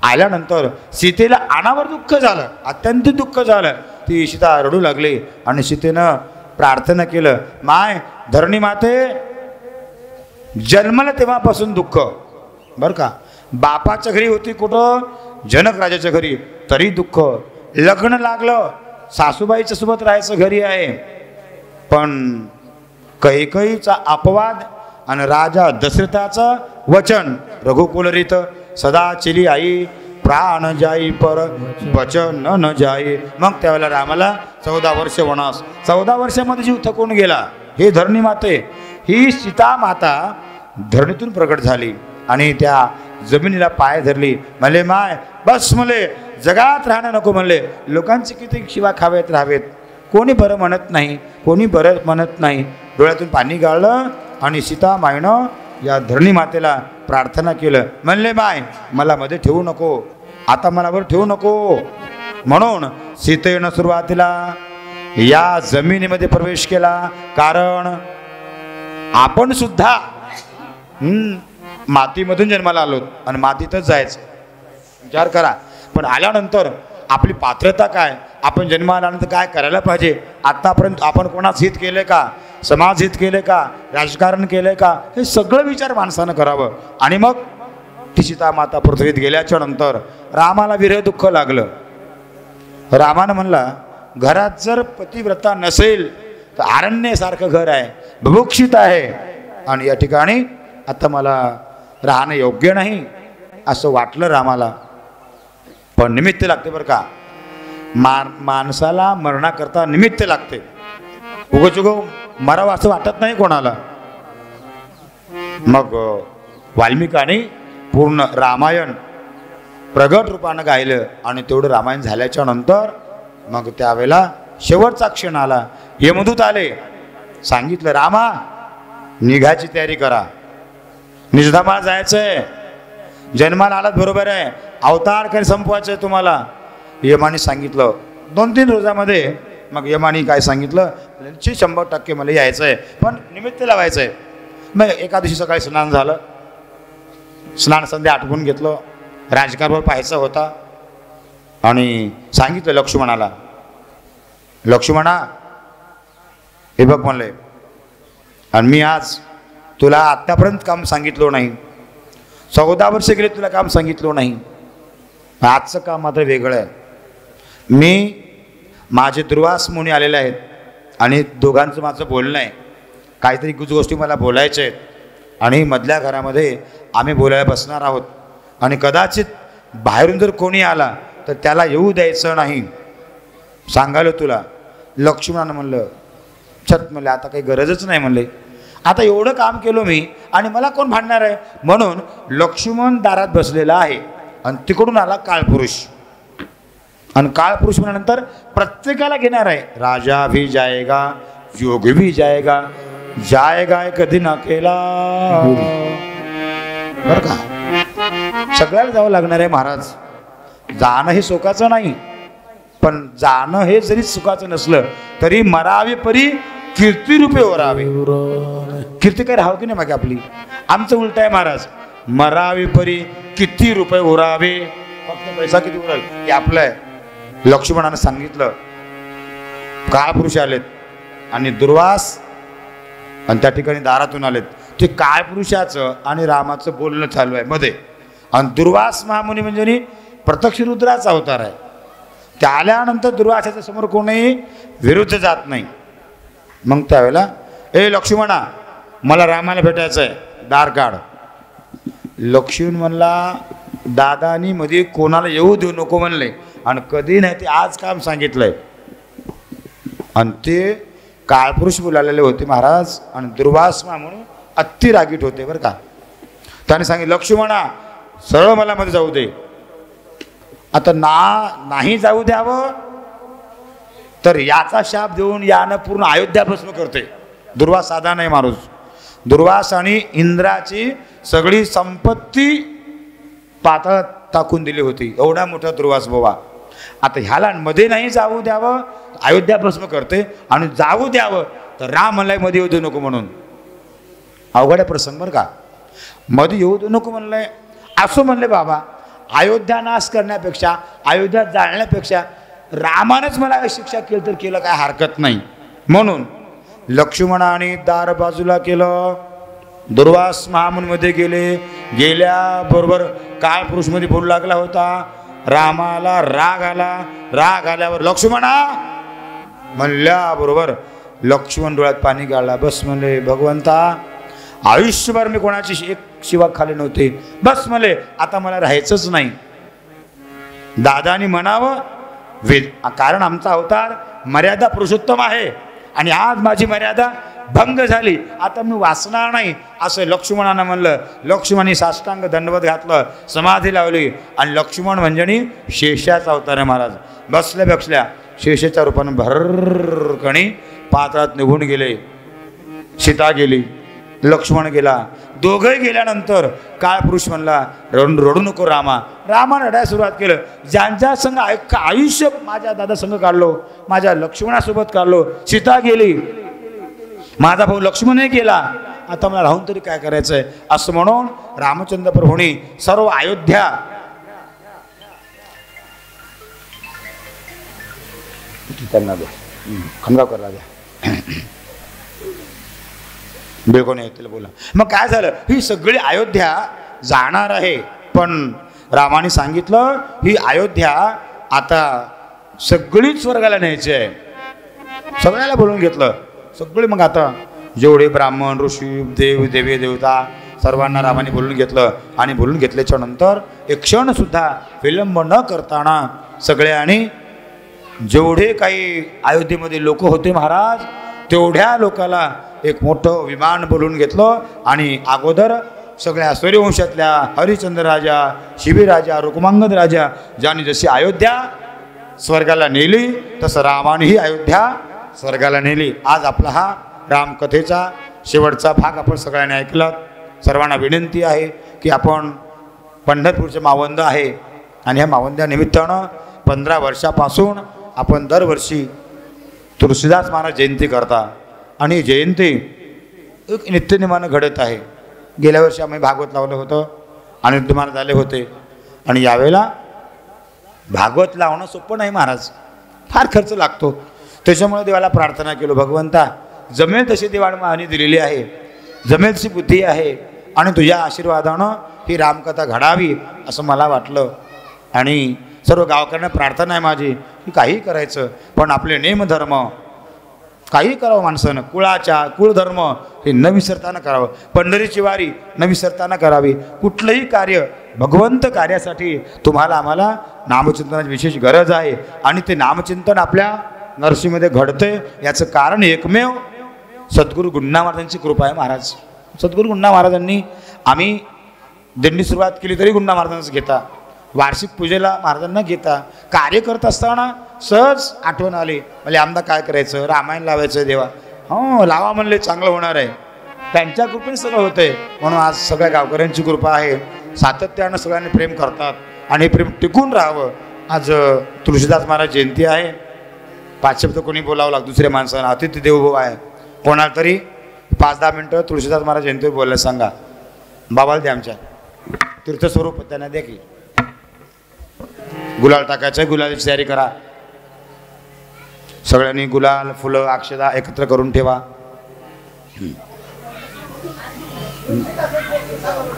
[SPEAKER 1] आल्यानंतर सीतेला अनावर दुःख झालं, अत्यंत दुःख झालं. ती सीता रडू लागली आणि सीतेनं प्रार्थना केलं, माय धरणी माते, जन्मलं तेव्हापासून दुःख, बरं का. बापाच्या घरी होती कुठं? जनक राजाच्या घरी, तरी दुःख. लग्न लागलं, सासूबाईच्या सोबत राहायचं घरी आहे, पण कैकेयीचा अपवाद आणि राजा दशरथाचं वचन रघुकुलरीत सदा चिली आई प्राण जाई पर वचन न जाई. मग त्यावेळेला रामाला 14 वर्ष वनवास. 14 वर्षामध्ये जीव थकून गेला. हे धरणी माते, ही सीता माता धरणीतून प्रकट झाली आणि त्या जमिनीला पाय धरली. म्हणले माय बस, म्हणले जगात राहणं नको. म्हणले लोकांचे किती शिवा खावेत राहावेत, कोणी बरं म्हणत नाही, कोणी बरं म्हणत नाही. डोळ्यातून पाणी गाळलं आणि सीता मायनं या धरणी मातेला प्रार्थना केलं. म्हणले माय मला मध्ये ठेवू नको, आता मला वर ठेवू नको. म्हणून सीतेनं सुरुवातीला या जमिनीमध्ये प्रवेश केला. कारण आपण सुद्धा मातीमधून जन्माला आलो आणि मातीतच जायचं. विचार करा. पण आल्यानंतर आपली पात्रता काय, आपण जन्माला आल्यानंतर काय करायला पाहिजे, आतापर्यंत आपण कोणाच हित केले का, समाज हित केले का, राजकारण केले का, हे सगळं विचार माणसानं करावं. आणि मग ती सीता माता पृथ्वीत गेल्याच्या नंतर रामाला विरह दुःख लागलं. रामानं म्हणला, घरात जर पतिव्रता नसेल तर अरण्यासारखं घर आहे, बुभुक्षित आहे, आणि या ठिकाणी आता मला राहणं योग्य नाही असं वाटलं रामाला. पण निमित्त लागते बरं का. माणसाला मरणाकरता निमित्त लागते. उगच मरावं असं वाटत नाही कोणाला. मग वाल्मिकाने पूर्ण रामायण प्रगट रूपानं गायलं. आणि तेवढं रामायण झाल्याच्या नंतर मग त्यावेळेला शेवटचा क्षण आला. यमदूत आले. सांगितलं, रामा निघायची तयारी करा, निजधामाला जायचंय, जन्माला आलात बरोबर आहे, अवतार काही संपवायचं आहे तुम्हाला. यमाने सांगितलं 2-3 रोजामध्ये. मग यमाने काय सांगितलं, 100% मला यायचं आहे, पण निमित्त लावायचं आहे. मग एका दिवशी सकाळी स्नान झालं. स्नान संध्या आटवून घेतलं. राजकारभार पाहायचा होता. आणि सांगितलं लक्ष्मणाला, लक्ष्मणा हे बघ म्हणले, आणि मी आज तुला आत्तापर्यंत काम सांगितलं नाही, 14 वर्ष गेले तुला काम सांगितलं नाही, आजचं काम मात्र वेगळं आहे. मी माझे दुर्वास मुनी आलेले आहेत आणि दोघांचं माझं बोलणं आहे. काहीतरी गोष्टी मला बोलायच्या आहेत आणि मधल्या घरामध्ये आम्ही बोलायला बसणार आहोत. आणि कदाचित बाहेरून जर कोणी आला तर त्याला येऊ द्यायचं नाही, सांगायला तुला. लक्ष्मणानं म्हणलं, छत म्हणले आता काही गरजच नाही म्हणले, आता एवढं काम केलं मी आणि मला कोण भांडणार आहे. म्हणून लक्ष्मण दारात बसलेला आहे. आणि तिकडून आला काळपुरुष. आणि काळपुरुष म्हणल्यानंतर प्रत्येकाला घेणार आहे. राजा भी जाएगा, योग भी जाएगा, जाएगा कधी ना केला, बरं का. सगळ्याला जावं लागणार आहे महाराज. जाणं हे सुखाचं नाही, पण जाणं हे जरी सुखाचं नसलं तरी मरावे परी कीर्ती रूपे ओरावे. कीर्ती काय राहावं की नाही मागे आपली. आमचं उलट आहे महाराज, मरावे परी किती रुपये उरावे, फक्त पैसा किती उरावे हे आपलं आहे. लक्ष्मणानं सांगितलं. काळपुरुष आलेत आणि दुर्वास आणि त्या ठिकाणी दारातून आलेत. ते काळपुरुषाचं आणि रामाचं बोलणं चालू आहे मध्ये. आणि दुर्वास महामुनी म्हणजे प्रत्यक्ष रुद्राचा अवतार आहे. त्या आल्यानंतर दुर्वासाच्या समोर कोणीही विरुद्ध जात नाही. मग त्यावेळेला, ए लक्ष्मणा मला रामाला भेटायचं आहे, दार काढ. लक्ष्मण म्हणला, दादानी मध्ये कोणाला येऊ देऊ नको म्हणले आणि कधी नाही, ते आज काम सांगितलंय. आणि ते काळपुरुष बोलालेले होते महाराज. आणि दुर्वास म्हणून अति रागीट होते बरं का. त्याने सांगितलं, लक्ष्मणा सरळ मला मध्ये जाऊ दे. आता नाही जाऊ द्यावं तर याचा शाप देऊन यानं पूर्ण अयोध्या भस्म करते. दुर्वास साधा नाही माणूस. दुर्वास आणि इंद्राची सगळी संपत्ती पाताळात टाकून दिली होती. एवढा मोठा दुर्वास बाबा. आता ह्याला मध्ये नाही जाऊ द्यावं, अयोध्या भस्म करते. आणि जाऊ द्यावं तर राम म्हणलाय मध्ये येऊ देऊ नको म्हणून. अवघड प्रसंग बरं का. मध्ये येऊ देऊ नको म्हणलंय. असं म्हणले बाबा, अयोध्या नाश करण्यापेक्षा, अयोध्या जाळण्यापेक्षा रामानंच मला शिक्षा केली तर केलं काय हरकत नाही. म्हणून लक्ष्मणाने दार बाजूला केलं. दुर्वास महामुनीमध्ये गेले. गेल्याबरोबर काळपुरुषमध्ये बोलू लागला होता. रामाला राग आला. राग आल्यावर लक्ष्मणा म्हणल्याबरोबर लक्ष्मण डोळ्यात पाणी गाळला. बस म्हणले, भगवंता आयुष्यभर मी कोणाची एक शिवा खाली नव्हते, बस म्हणले आता मला राहायचंच नाही. दादानी म्हणावं कारण आमचा अवतार मर्यादा पुरुषोत्तम आहे आणि आज माझी मर्यादा भंग झाली, आता मी वाचणार नाही असं लक्ष्मणानं म्हणलं. लक्ष्मणाने साष्टांग दंडवत घातलं, समाधी लावली. आणि लक्ष्मण म्हणजे शेषाचा अवतार आहे महाराज. बसल्या बसल्या शेषाच्या रूपानं भरकणी पात्रात निघून गेले. सीता गेली, लक्ष्मण गेला. दोघंही गेल्यानंतर काळपुरुष म्हणला रडू नको रामा. रामानं रडायला सुरुवात केलं. ज्यांच्या संग आयुष्य माझ्या दादा संग काढलो, माझ्या लक्ष्मणासोबत काढलो, सीता गेली, माझा भाऊ लक्ष्मणही गेला, आता मला राहून तरी काय करायचंय असं म्हणून रामचंद्र प्रभूंनी सर्व अयोध्या त्यांना द्या, खंडगावकरला द्या, बेळकोणी येतील बोला. मग काय झालं, ही सगळी अयोध्या जाणार आहे, पण रामाने सांगितलं ही अयोध्या आता सगळीच स्वर्गाला न्यायची आहे. सगळ्याला बोलून घेतलं, सगळे मग आता जेवढे ब्राह्मण ऋषी देव देवी देवता सर्वांना रामाने बोलून घेतलं. आणि बोलून घेतल्याच्या नंतर एक क्षण सुद्धा विलंब न करताना सगळ्यांनी जेवढे काही अयोध्येमध्ये लोक होते महाराज, तेवढ्या लोकाला एक मोठं विमान बोलून घेतलं. आणि अगोदर सगळ्या सूर्यवंशातल्या हरिश्चंद्र राजा, शिबीराजा, रुक्मांगद राजा ज्यांनी जशी अयोध्या स्वर्गाला नेली, तसं रामाने ही अयोध्या स्वर्गाला नेली. आज आपला हा रामकथेचा शेवटचा भाग आपण सगळ्यांनी ऐकला. सर्वांना विनंती आहे की आपण पंढरपूरचे मावंद आहे आणि ह्या मावंद्यानिमित्तानं 15 वर्षापासून आपण दरवर्षी तुळशीदास महाराज जयंती करता. आणि जयंती एक नित्यनेमानं घडत आहे. गेल्या वर्षी आम्ही भागवत लावलं होतं, अनिरुद्ध महाराज आले होते. आणि यावेळेला भागवत लावणं सोपं नाही महाराज, फार खर्च लागतो. त्याच्यामुळे देवाला प्रार्थना केलो, भगवंता जमेल तशी देवाने दिलेली आहे, जमेल तशी बुद्धी आहे, आणि तुझ्या आशीर्वादानं ही रामकथा घडावी असं मला वाटलं. आणि सर्व गावकऱ्यांना प्रार्थना आहे माझी की काही करायचं, पण आपले नेमधर्म काही करावं माणसानं, कुळधर्म हे न विसरताना करावं. पंढरीची वारी न विसरताना करावी. कुठलंही कार्य भगवंत कार्यासाठी तुम्हाला आम्हाला नामचिंतनाची विशेष गरज आहे. आणि ते नामचिंतन आपल्या नरसिंहमध्ये घडते याचं कारण एकमेव सद्गुरू गुंडा महाराजांची कृपा आहे महाराज. सद्गुरू गुंडा महाराजांनी, आम्ही दिंडी सुरुवात केली तरी गुंडा महाराजांचं घेता, वार्षिक पूजेला महाराजांना घेता, कार्य करत असताना सहज आठवण आली, म्हणजे आमदा काय करायचं, रामायण लावायचं देवा, हो लावा म्हणले चांगलं होणार आहे. त्यांच्या कृपेने सगळं होतंय. म्हणून आज सगळ्या गावकऱ्यांची कृपा आहे, सातत्यानं सगळ्यांनी प्रेम करतात आणि हे प्रेम टिकून राहावं. आज तुळशीदास महाराज जयंती आहे. 5 शब्द कोणी बोलावं लागतं, दुसऱ्या माणसांना अतिथी देवो आहे, कोणाला तरी 5-10 मिनटं तुळशीदास महाराज जयंती बोलायला सांगा. बाबाला द्या, आमच्या तीर्थस्वरूप त्यांना द्या की गुलाल टाकायचं आहे, गुलालाची तयारी करा. सगळ्यांनी गुलाल, फुलं, अक्षदा एकत्र करून ठेवा.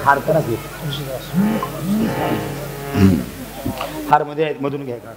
[SPEAKER 1] हार करा की हार मध्ये आहेत, मधून घ्या का.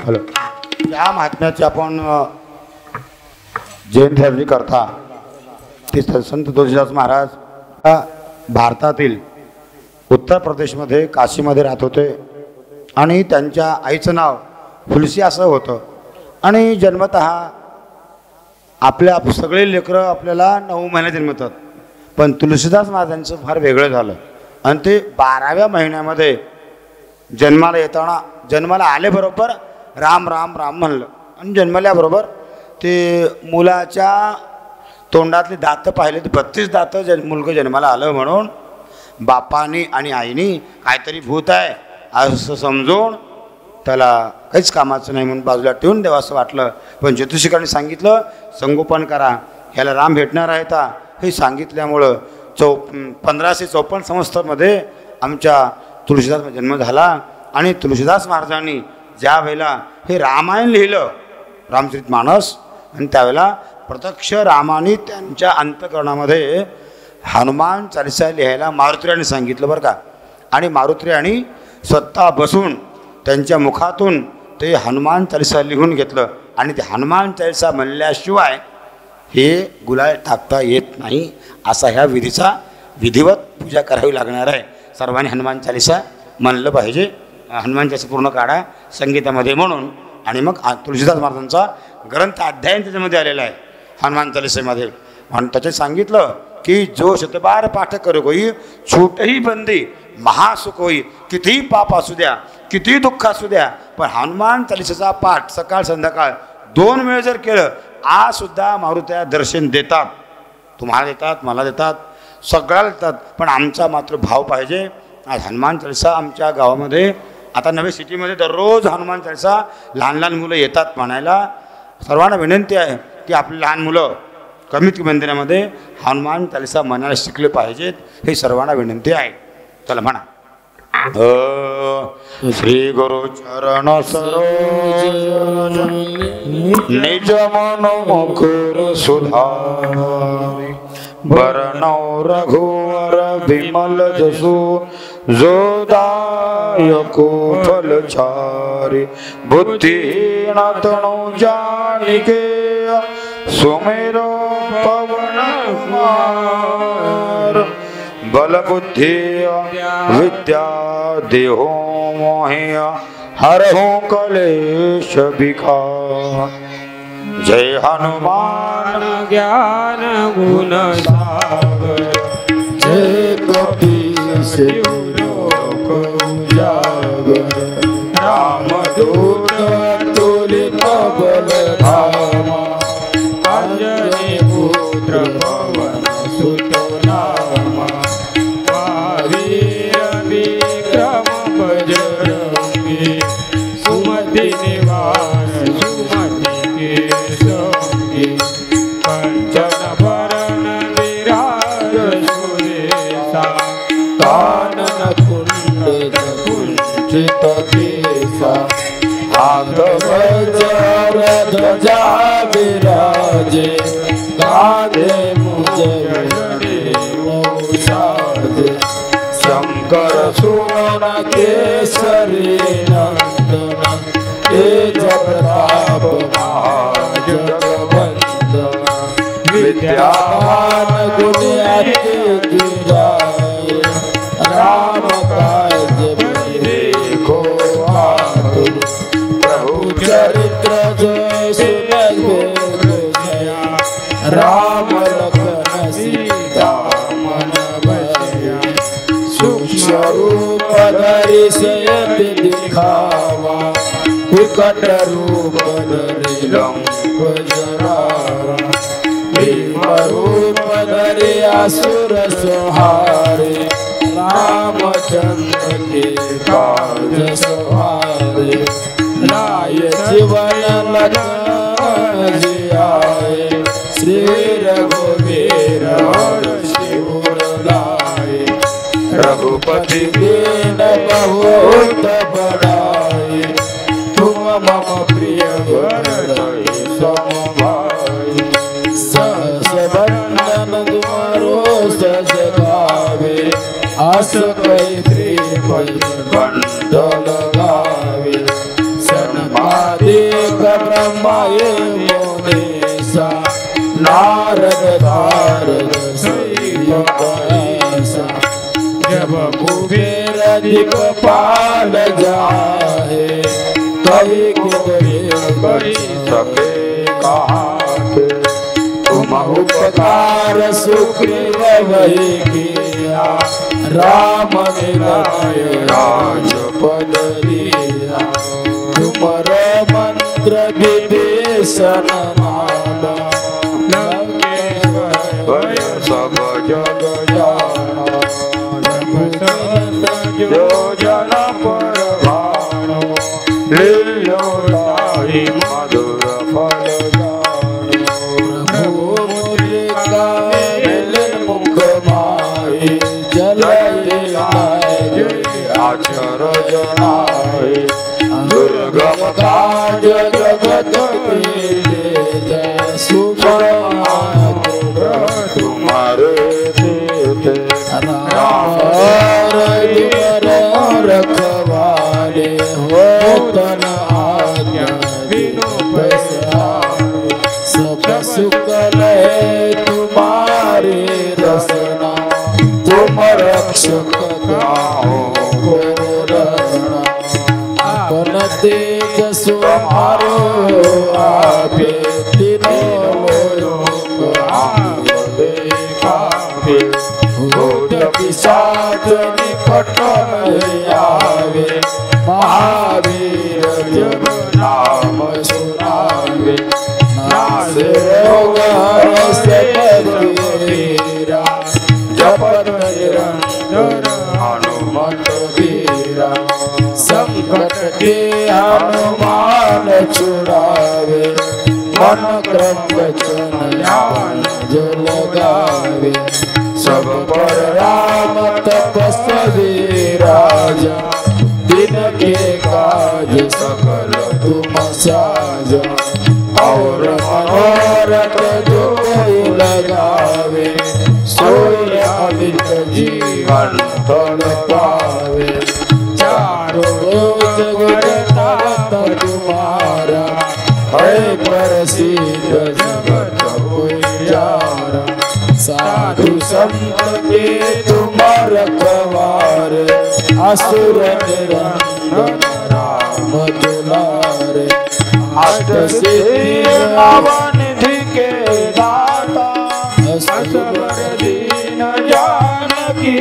[SPEAKER 1] हॅलो, या महात्म्याची आपण जयंती साजरी करता ते संत तुळशीदास महाराज भारतातील उत्तर प्रदेशमध्ये काशीमध्ये राहत होते आणि त्यांच्या आईचं नाव तुलसी असं होतं आणि जन्मतः आपल्या सगळे लेकरं आपल्याला 9 महिन्यात जन्मतात, पण तुलसीदास महाराजांचं फार वेगळं झालं आणि ते 12व्या महिन्यामध्ये जन्माला आल्याबरोबर राम राम राम म्हणलं आणि जन्मल्याबरोबर ते मुलाच्या तोंडातले दात पाहिले तर 32 दात मुलगं जन्माला आलं म्हणून बापानी आणि आईनी काहीतरी भूत आहे असं समजून त्याला काहीच कामाचं नाही म्हणून बाजूला ठेवून द्यावं असं वाटलं. पण ज्योतिषिकांनी सांगितलं संगोपन करा, ह्याला राम भेटणार आहे का हे सांगितल्यामुळं 1554 संवत्सरमध्ये आमच्या तुळशीदास जन्म झाला आणि तुळशीदास महाराजांनी ज्या वेळेला हे रामायण लिहिलं रामचरितमानस आणि त्यावेळेला प्रत्यक्ष रामाने त्यांच्या अंतःकरणामध्ये हनुमान चालिसा लिहायला मारुतीराणी सांगितलं बरं का. आणि मारुतीराणी स्वतः बसून त्यांच्या मुखातून ते हनुमान चालिसा लिहून घेतलं आणि ते हनुमान चालिसा म्हणल्याशिवाय हे गुलाल टाकता येत नाही असा ह्या विधीचा विधिवत पूजा करावी लागणार आहे. सर्वांनी हनुमान चालिसा म्हणलं पाहिजे. हनुमान चालिसा पूर्ण काढा संगीतामध्ये म्हणून आणि मग तुळशीदास महाराजांचा ग्रंथ अध्यायन त्याच्यामध्ये आलेला आहे हनुमान चालिसेमध्ये आणि त्याच्यात सांगितलं की जो शतबार पाठ करू होई छूटही बंदी महासुख होई. कितीही पाप असू द्या कितीही दुःख असू द्या पण हनुमान चालिसेचा पाठ सकाळ संध्याकाळ 2 वेळ जर केलं आज सुद्धा मारुत्या दर्शन देतात. तुम्हाला देतात, मला देतात, सगळ्याला देतात, पण आमचा मात्र भाव पाहिजे. आज हनुमान चालिसा आमच्या गावामध्ये आता नवे सिटीमध्ये दररोज हनुमान चालिसा लहान लहान मुलं येतात म्हणायला. सर्वांना विनंती आहे की आपली लहान मुलं कमीत कमी मंदिरामध्ये हनुमान चालिसा म्हणायला शिकले पाहिजेत, हे सर्वांना विनंती आहे. चला म्हणा. श्री गुरु चरण सरोज निज मन मुकुर सुधारि बरनौ रघुवर विमल जसु जोदायको फलचारि बुद्धिहीन तनु जानिके सुमेरो पवन कुमार बल बुद्धि विद्या देहो मोहिया हरहु कलेश विकार. जय हनुमान
[SPEAKER 2] ज्ञान गुण सागर
[SPEAKER 3] जय कपीस लोक उजागर रामदूत तुलित बल धामा
[SPEAKER 2] अंजनी पुत्र पवन सुत नामा महावीर विक्रम बजरंगी सुमति निवास सुमति के संगी कंचन वरण विराज सुरेशा
[SPEAKER 3] कानन कुंडल कुंचित केसा आंग वज्र ध्वजा विराजे कांधे मुझ साजे शंकर सुमन केसरी नंदन तेज प्रताप महाजगवंदन विद्यावान गुणी अति गिराए राम काज देखो आतुर प्रभु चरित्र जय सुनगे जया राम लखन सीता मन बसिया सूक्ष्म रूप धरि सियति दिखावा विकट रूप धरि लंक जरावा भीम रूप धरि असुर संहारे रामचंद्र के काज सवारे लाय जीवन लखन जियाए श्री रघुवीर शिवर लाए रघुपति दीन बहुत बड़ाए तुम मम प्रिय भरत सम भाई सहस बंदन तुम्हारो सज गावे आस कई त्रिपद कंठ लगावे सनमारी देख ब्रह्मा ये मुनीसा नारद नारद सैसा जब कुबेर दिक्पाल जाए कभी कितने बड़ी सके कहाँ तुम उपकार सुग्रीव वही किया राम मिलाए राजपद लिया तुमर मंत्र विभीषण माना लंकेश्वर सब जग जाना जो जन पर भानो लीलो लाई मधुर फल आचर जनाए दुर्गम काज जगत जय तुम्हारे रखवाले हो तन आज्ञा बिनु सब सुकल तुम्हारे रसना तुम रक्षक अपन तेज सुमारो आपे तीनों लोक देखावे भूत पिशाच निकट नहीं आवे महावीर जब नाम सुनावे नासे रोग से वीरा जपत निरंतर हनुमत वीरा संकट के हनुमान छुड़ावे मन क्रम वचन ज्ञान जो लगावे सब पर राम तपस्वी राजा दिन के काज सकल तुम साजा और मनोरथ जो कोई लगावे सोई अमित जीवन फल पावे चारों रोज गुजरत तुम्हारा है प्रसिद्ध जगत पुजारा साधु संत के तुम रखवार असुर निरंजन राम दुलारे अष्ट सिद्धि नवनिधि के दाता असबर दीन जानकी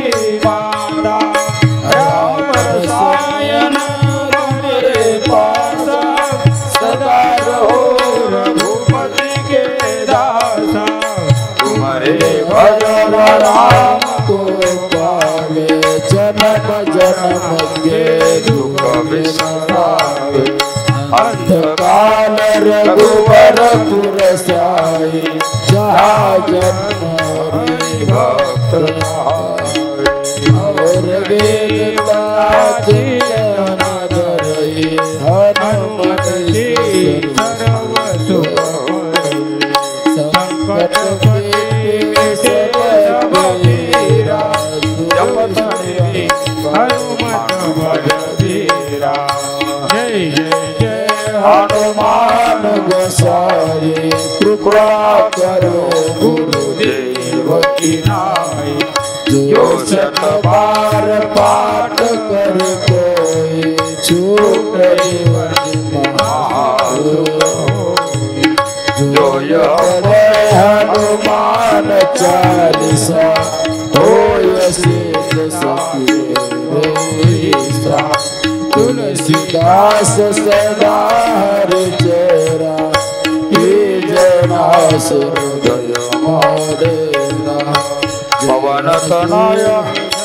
[SPEAKER 3] माता राम रसायन तुम्हारे पासा सदा रहो रघुपति के दासा तुम्हारे भजन राम को पावे जन्म जन्म के दुख बिसरावे अंतकाल रघुवर पुर साई जहाँ जन्म भक्त और वेदता धरई हनुमत सर्व सुख संकट हनुमत भज वीरा जय जय जय हनुमान गोसाई कृपा करो गुरुदेव की नाई जो शत बार पाठ कर कोई छूट जो यह हनुमान चालीसा हो तुलसीदास सदा हरि चेरा जनास हृदय मोरेरा पवन तनय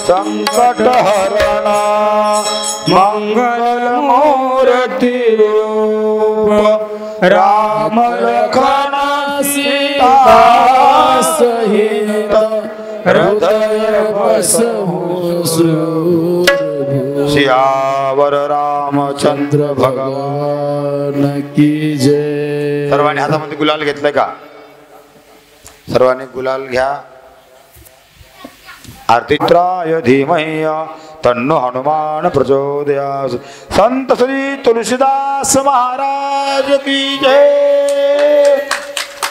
[SPEAKER 3] संकट हरणा मंगल मूर्ति रूप राम लखन सीता सहित हृदय बसहु सियावर रामचंद्र भगवान की जय।
[SPEAKER 1] सर्वांनी हातामध्ये गुलाल घेतलाय का? सर्वांनी गुलाल घ्या। आरतीत्राय धीमहि
[SPEAKER 3] तन्नो हनुमान प्रचोदयात्। संत श्री तुलसीदास महाराज की जय।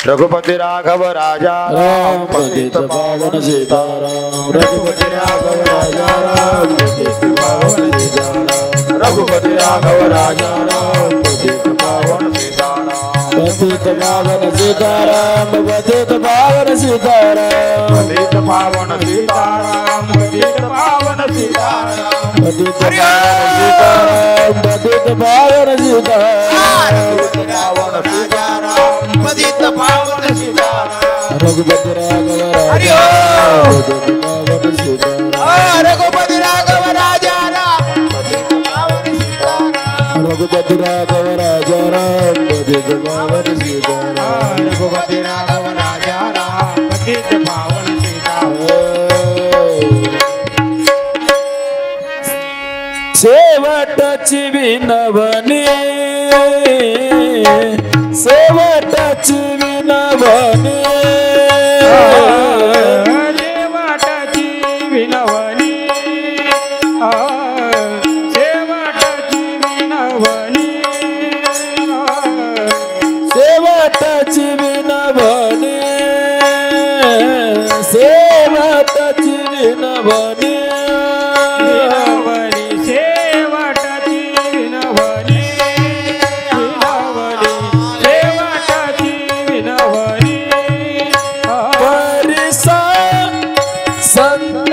[SPEAKER 3] रघुपति राघव राजा राम पतित पावन सीताराम। रघुपति राघव राजा राम पतित पावन सीताराम। रघुपति राघव राजा राम पतित पावन सीताराम।
[SPEAKER 2] पतित पावन सीताराम पतित पावन सीताराम।
[SPEAKER 3] पतित पावन सीताराम पतित पावन सीताराम।
[SPEAKER 2] पतित पावन सीताराम पतित पावन सीताराम।
[SPEAKER 3] पावन सीताराम पतित पावन सीताराम।
[SPEAKER 2] रघुपति राघव राजा पतित पावन सीताराम।
[SPEAKER 3] रघुपति राघव राजा राम पतित पावन सीताराम।
[SPEAKER 2] रघुपति राघव राजा राम पतित पावन सीताराम।
[SPEAKER 3] रघुपति राघव राजा राम पतित पावन सीताराम।
[SPEAKER 2] शेवटची विनवणी शेवटची विनवणी
[SPEAKER 4] शेवटची विनवणी शेवटची विनवणी
[SPEAKER 2] शेवटची विनवणी शेवटची विनवणी
[SPEAKER 4] विनवणी शेवटची विनवणी शेवटची विनवणी
[SPEAKER 2] परिसा संत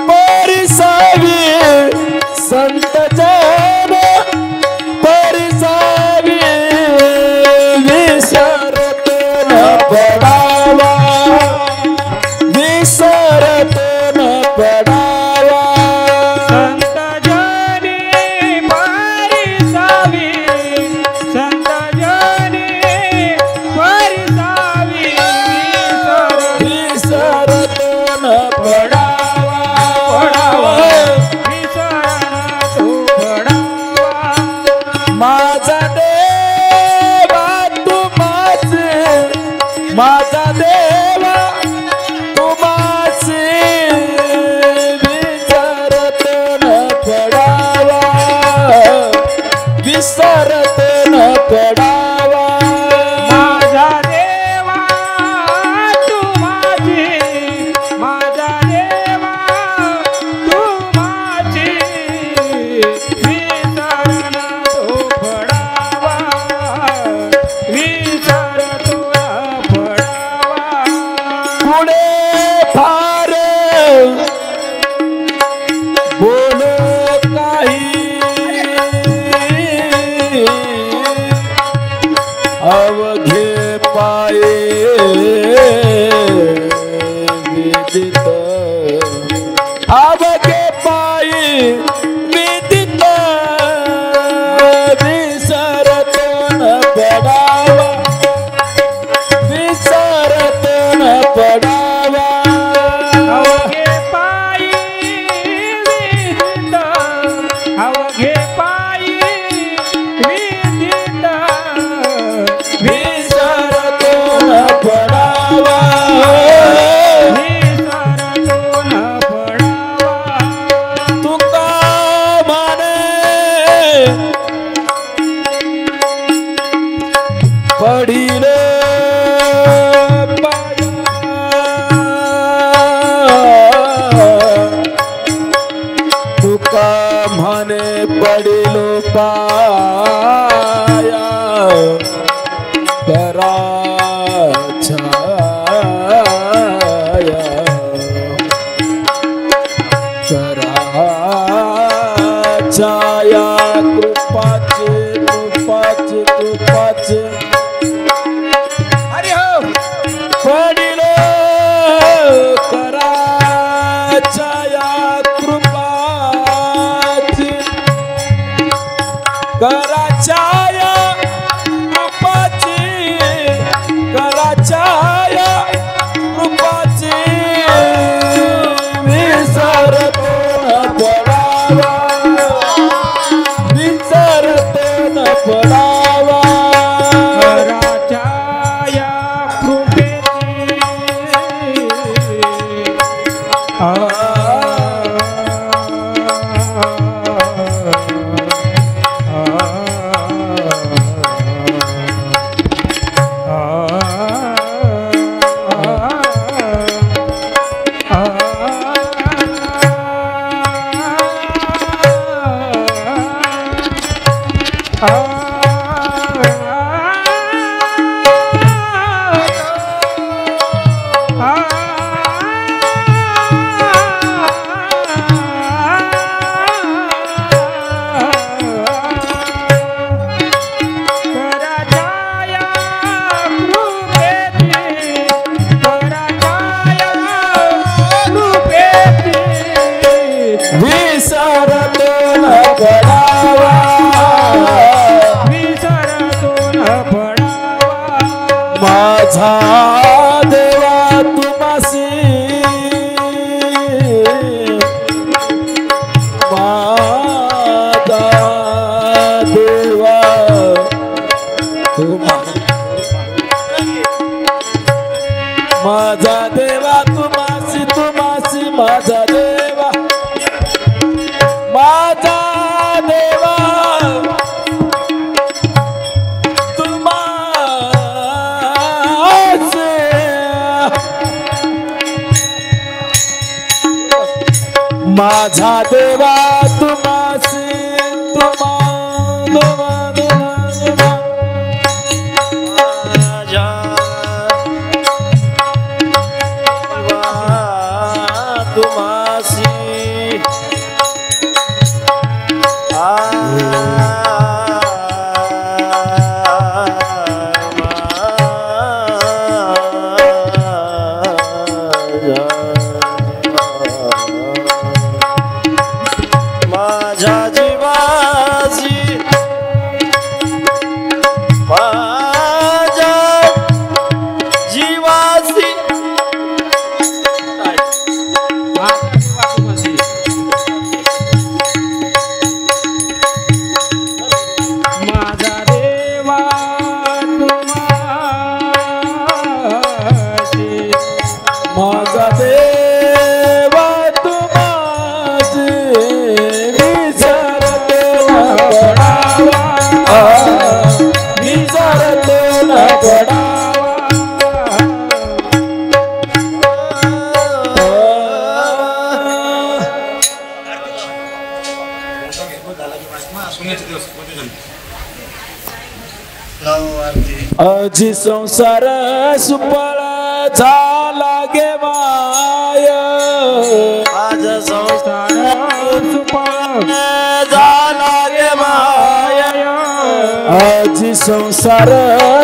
[SPEAKER 2] परिसावी संत जन परिसावी विसरत न पडावा विसरत न पडावा
[SPEAKER 4] संत जनी परिसावी संत जनी परिसावी
[SPEAKER 2] विसरत न पडावा
[SPEAKER 4] विसरण तू पडावा
[SPEAKER 2] माझा देवा तू माझा देवा तू विसरत न पडावा विसरत न पडावा
[SPEAKER 4] माझा देवा तू माझा देवा तू विसरण तो पडावा विसर तुला पडावा
[SPEAKER 2] पुढे फार बोल काही अवघे पाये विदित अवघे पायी विदित विसरत न पडावा विसरत न पडावा
[SPEAKER 4] अवघे पायी विदित अवघे पायी विदित
[SPEAKER 2] विसरत न पडावा
[SPEAKER 4] विसरतो न पडावा
[SPEAKER 2] तुका म्हणे पडिले तुका म्हणे पडिलो पाया करा छाया करा छाया कृपाचे कृपाचे कृपाचे पडिलो करा छाया कृपाची करा छाया कृपाची करा छाया कृपाची विसरत न पडावा विसरत न पडावा
[SPEAKER 4] राजाया कृपेची
[SPEAKER 2] माझा देवा तुम्हासी माझा देवा माझा देवा तुम्हासी तुम्हासी माझा देवा माझा देवा तुम्हासी माझा देवा तुम्हासी माझ्या जीवासी माझ्या जीवासी
[SPEAKER 4] माझा देवा तुम्हासी
[SPEAKER 2] माझा देवा तुम्हासी विसरते न पडावा विसरते न अजी संसार सुपळ झाला गे माय
[SPEAKER 4] आज संसार सुपळ
[SPEAKER 2] झाला गे माय अजी संसार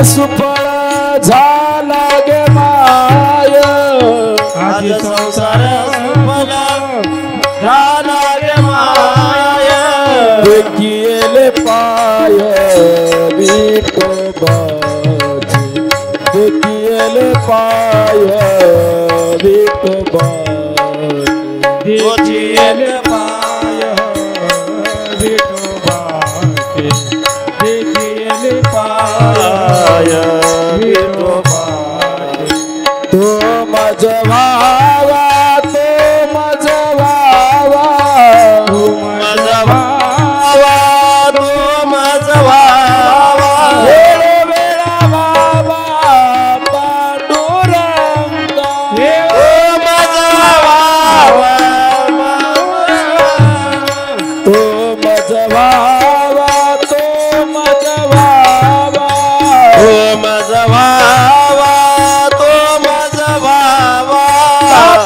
[SPEAKER 2] सुपळ झाला गे माय
[SPEAKER 4] आज संसार सुपळ
[SPEAKER 2] झाला गे माय देखिले पाय विठोबाची देखिले पाय विठोबाची
[SPEAKER 4] देखिले पाय विठोबाचे देखिले पाय विठोबाचे
[SPEAKER 2] तो माझा भावा तो माझा भावा
[SPEAKER 4] तू माझा
[SPEAKER 2] भावा तो माझा भावा वेळा वेळा भावा पांडुरंगा तो माझा भावा तो माझा भावा तो माझा भावा तो माझा भावा तो माझा भावा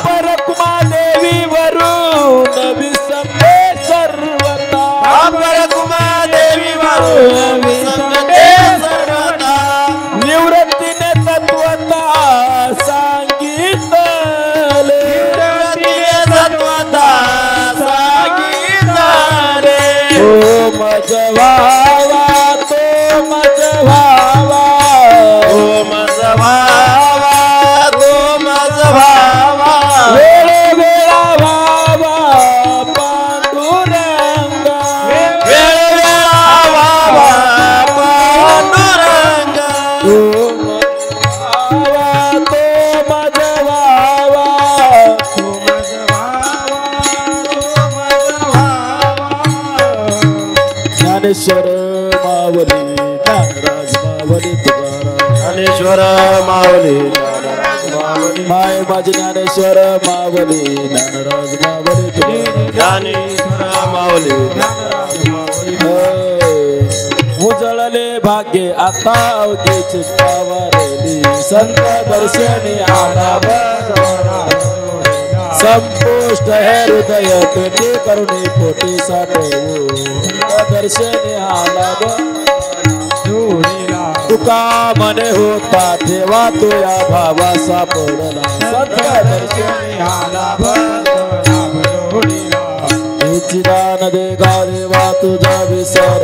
[SPEAKER 2] परकुमा देवी वरून विसंबे सर्वता परकुमा देवी वरून विसंबे सर्वता निवृत्तीने तत्वता सांगितले निवृत्तीने तत्वता सांगितले ओ माझा भावा तो माझा भावा ओ माझा भावा तो माझा भावा वेळे वेळा भावा पांडुरंगा वेळे वेळा भावा पांडुरंगा तो माझा भावा तो माझा भावा ज्ञानेश्वर मावली ज्ञानराज मावली तुकाराम ज्ञानेश्वर मावली ज्ञानराज मावली माय माझी ज्ञानेश्वर मावली ज्ञानराज मावली तुकाराम ज्ञानेश्वर मावली ज्ञानराज मावली उजळले भाग्य आता अवघे चित्तावरली संत दर्शनी आला संपुष्ट हे हृदय पेटी करुणी पोटी साठवू दर्शनी आला तुका मने होता ठेवा तो या भावा सापडला संत दर्शनी आला चिदान दे गादेवा तुझा विसर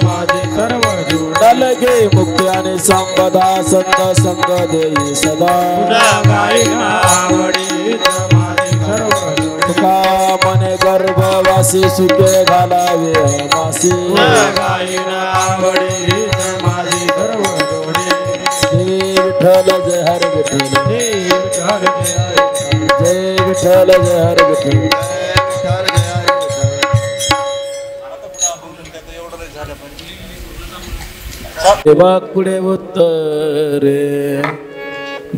[SPEAKER 2] माझे सर्व जोडले गे मुक्ती आणि संपदा संत संग देई सदा तुका मने गर्भवासी सुखे घालावे मासी विठ्ठल जय हर विठ्ठल जय विठ्ठल जय हर विठ्ठल तेव्हा पुढे उत्तरे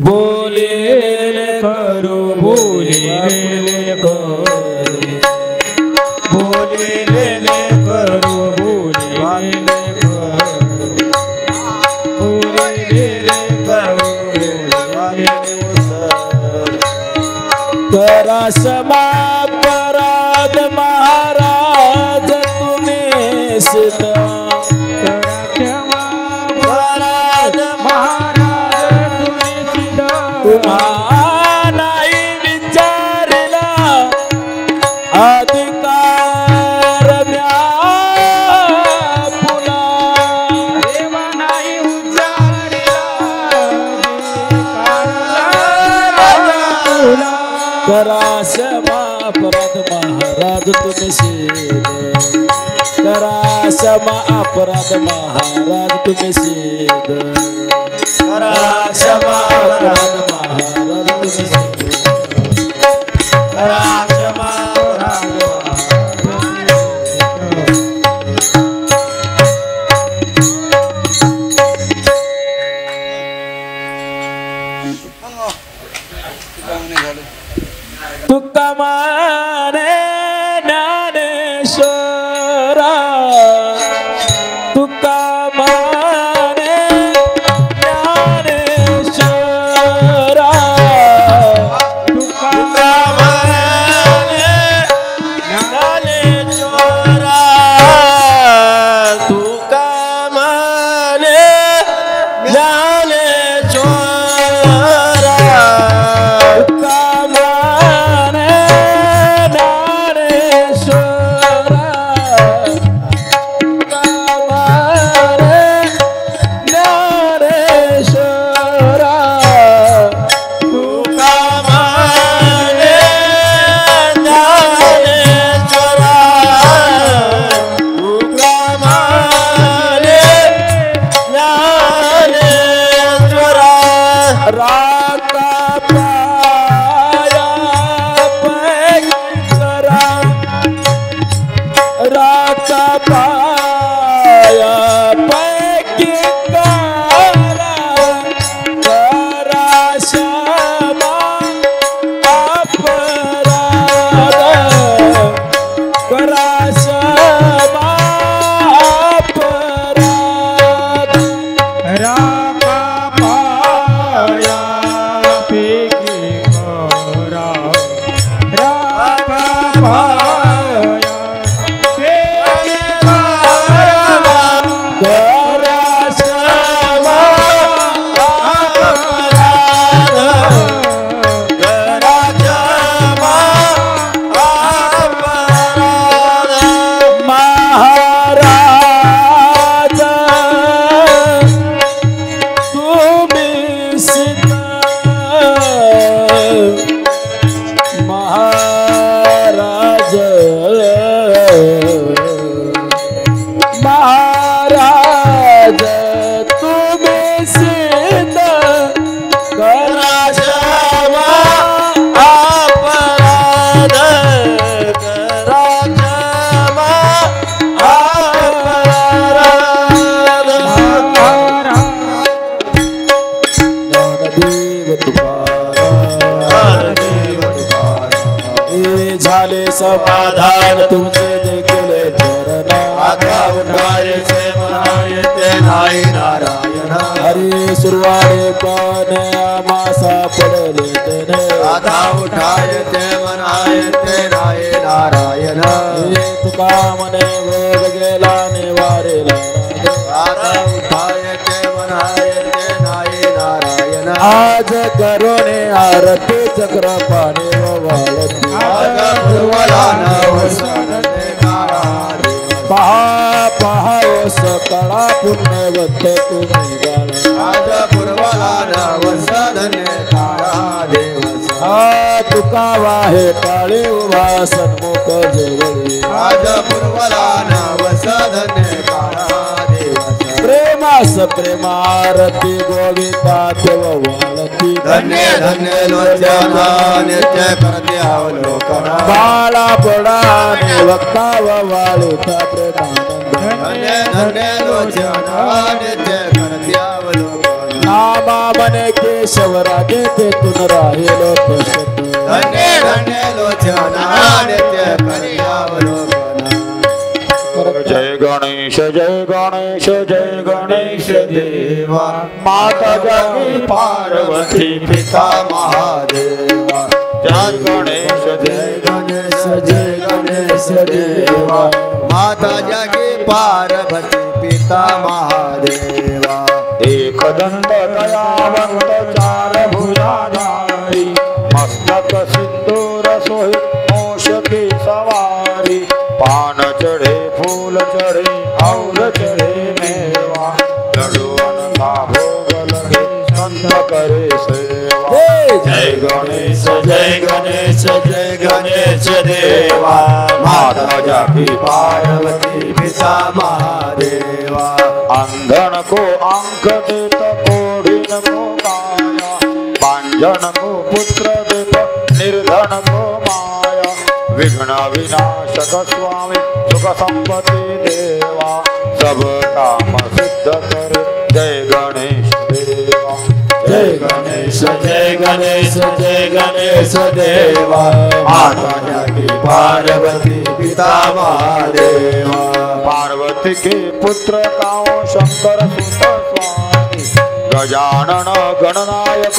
[SPEAKER 2] बोलेले करू बोलेले करू बोलेले करू बोलेले करा क्षमा पराध महाराज तुम्ही सीता नाही विचारला अधिकार व्यापुला देवा नाही विचारला करा क्षमा अपराध महाराज तुम्ही सीध करा क्षमा अपराध महाराज तुम्ही सीध करा क्षमा अपराध महाराज तुम्ही सीध करा क्षमा अपराध तुका माने ज्ञानेश्वरा तुका माने ज्ञानेश्वरा तुका माने ज्ञानेश्वरा तुका माने ज्ञानेश्वरा तुका समाधान तुमचे देखील चरण आता उठायचे म्हणायचे नाही नारायण हरी सुरवाडे पण आमासा पडले तेने आता उठायचे म्हणायचे नाही नारायण तुका मने भोग गेला निवारेला आता उठायचे म्हणायचे नाही नारायण आज करोने आरती चक्र पाणी वाळती पहाव सकळा पुण्यवत तुम्ही गाण
[SPEAKER 3] आज पूर्वाला नवस धन्य काळा दिवस
[SPEAKER 2] तुका वाहे टाळे उभा सन्मुख जवळी
[SPEAKER 3] आज पूर्वाला नवस धन्य काळा दिवस
[SPEAKER 2] प्रेमास प्रेमारती गोविंदा देव वाळती
[SPEAKER 3] धन्य धन्य लोचना नित्य करते अवलोकना
[SPEAKER 2] बाळा पडाने वक्ताव वाळुता प्रेमानंद
[SPEAKER 3] धन्य धन्य लोचना नित्य करते अवलोकना
[SPEAKER 2] नामा मने केशव राजे ते तुन राहिलो पुष्ट
[SPEAKER 3] धन्य धन्य लोचना नित्य करते अवलोकना
[SPEAKER 1] जय गणेश जय गणेश जय गणेश देवा माता जागी पार्वती
[SPEAKER 3] पिता महादेवा
[SPEAKER 1] जय गणेश
[SPEAKER 3] जय गणेश जय गणेश देवा माता जागी पार्वती पिता महादेवा
[SPEAKER 1] एक दंड दयावंत चार भुजाधारी मस्तक सिंदूर सोहित मोषकी सवारी पान चढ़े फूल चढ़े और चढ़े मेवा लड्डूअन का भोग लगे संत करे सेवा
[SPEAKER 3] जय गणेश जय गणेश जय गणेश देवा माता जागी पार्वती पिता महादेवा
[SPEAKER 1] अंधन को आंख देत कोढ़िन को काया बांझन को पुत्र देत निर्धन को माया विघ्न विनाशक स्वामी सुख संपत्ति देवा सब काम सिद्ध कर जय गणेश देवा
[SPEAKER 3] जय गणेश जय गणेश जय गणेश देवा माता जागी पार्वती पिता महादेवा
[SPEAKER 1] पार्वती के पुत्र काओ शंकर सुत स्वामी गजानन गणनायक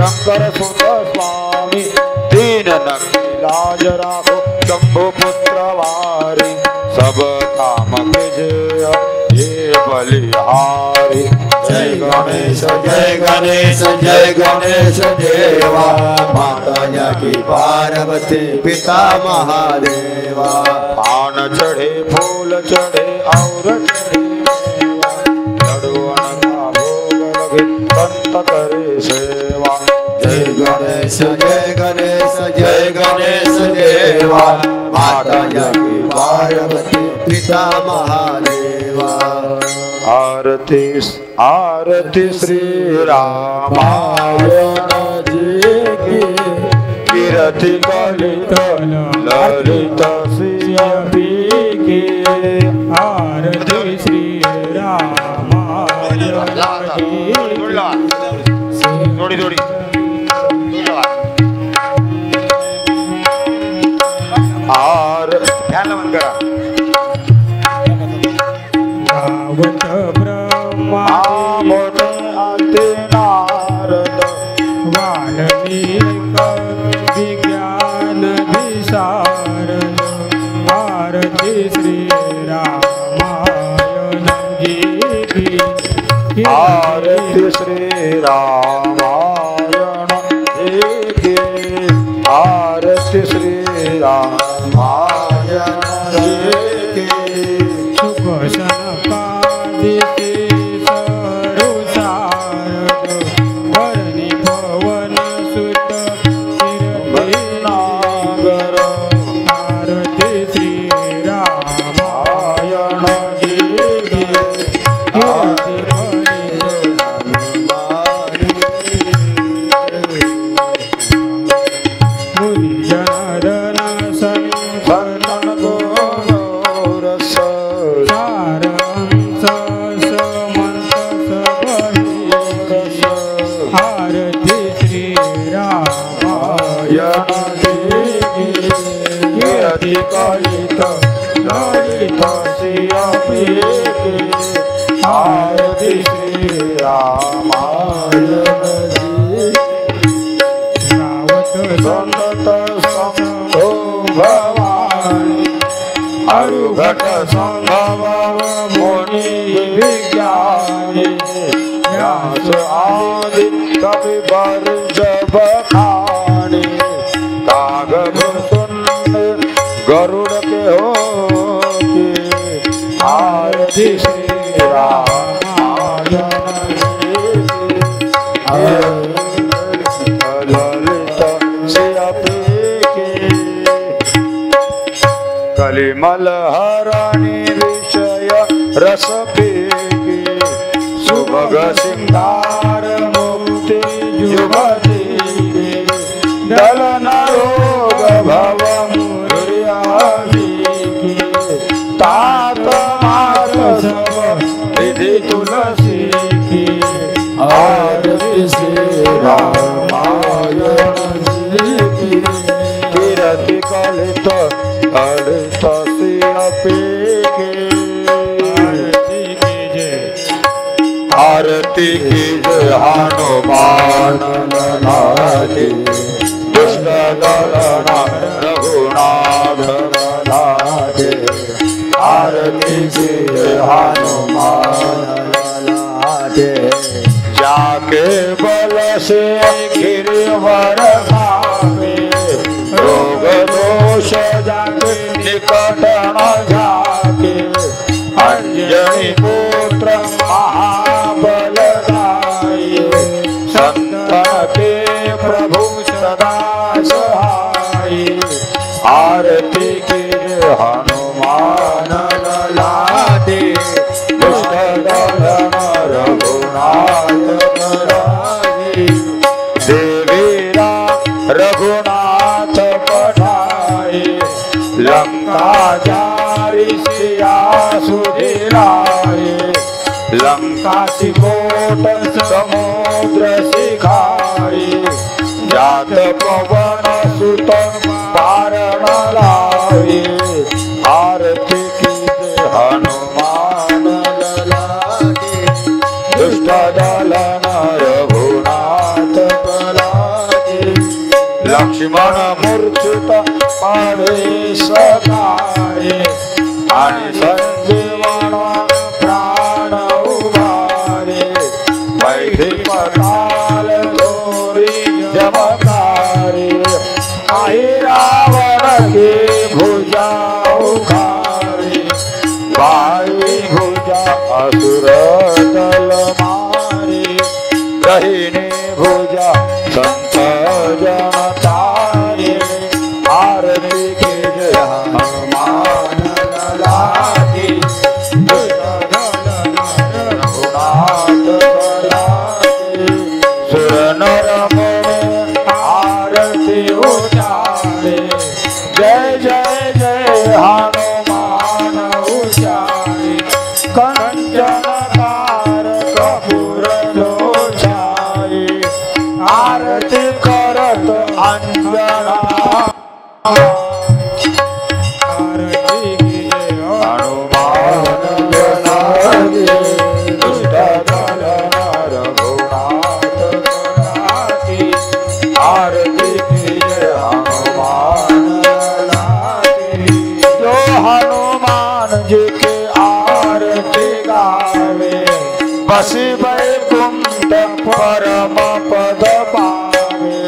[SPEAKER 1] शंकर सुत स्वामी दीन लाज राखो शंभु पुत्र वारी सब काम विजय ये बलिहारी
[SPEAKER 3] जय गणेश जय गणेश जय गणेश देवा माता जागी पार्वती पिता महादेवा
[SPEAKER 1] पान चढ़े फूल चढ़े और चढ़े मेवा लड्डूअन का भोग लगे संत करे सेवा
[SPEAKER 3] जय गणेश जय गणेश जय गणेश देवा माता जागी पार्वती पिता महादेवा
[SPEAKER 1] आरती आरती श्री रामायण जी की कीर्ति कलित ललित सियपी की आरती श्री रामायण जी थोड़ी थोड़ी और ध्यान मन करा
[SPEAKER 4] भागवत ब्रह्मा
[SPEAKER 1] मोठे आते नारद
[SPEAKER 4] वाल्मीक विज्ञान विशारद आरती श्री रामायण जी की
[SPEAKER 1] आरती श्री रामायण जी की आरती श्री रामायण जी की
[SPEAKER 4] सुख सनकादिते सरुसारद वरनि भवन सुत
[SPEAKER 1] नागर
[SPEAKER 4] आरती श्री रामायण
[SPEAKER 1] जी की
[SPEAKER 4] मुनिजनरन
[SPEAKER 1] बंधन को रस
[SPEAKER 4] सारंस समंत सबहि आरती श्री रामायण
[SPEAKER 1] कीर्ति कलित ललित सियपी की आरती श्री रामायण जी
[SPEAKER 4] रावत
[SPEAKER 1] संत संभो भवानी अरुघट संभव मुनि विज्ञानी व्यास आदि कवि वर्ज बखानी कागज सुन गरुड़ के हो
[SPEAKER 5] कलित सिया पीके कलिमल हराणी विषय रस पीके सुभग सिंगार मुक्ति जुगती दलन रोग भव मुरियाली तात मात सब विधि तुलसी की आरती श्री रामायण जी की कीरति कलित कलित सिया पीके आरती की जय हनुमान नाथी दुष्ट दलना रघुनाथ नाथे आरती की जय हनुमान नाथे जाके बल से गिरिवर भावे रोग दोष जाके निकट न जाके अंजनी पुत्र के प्रभु सदा सहाय आरती के हनुमान लादे दुष्ट दलन रघुनाथ राजे देवीरा रघुनाथ पठाए लंका जारी सिया सुधिराए लंका सिकोट समुद्र सिखाई जात पवन सुत पारण लाई आरती की हनुमान लागे दुष्ट दलन रघुनाथ लागे लक्ष्मण मूर्छित पड़े सकाए आणि संजीवन प्राण उभारे वैधि पताल तोरी जमकारे आई रावण के भुजा उखारे बाई भुजा असुर दल मारे दहिने भुजा संत जन तारे आरती के जय हनुमान लागे सुर नर मुनि आरती उचारे जय जय जय हनुमान उचारे कंचन कपूर लोचारे आरती करत अंजना आरती की हनुमान लागे दुष्ट दलन रघुनाथ लागे आरती की हनुमान लागे जो हनुमान जी के आरती गावे बसी वैकुंठ परम पद पावे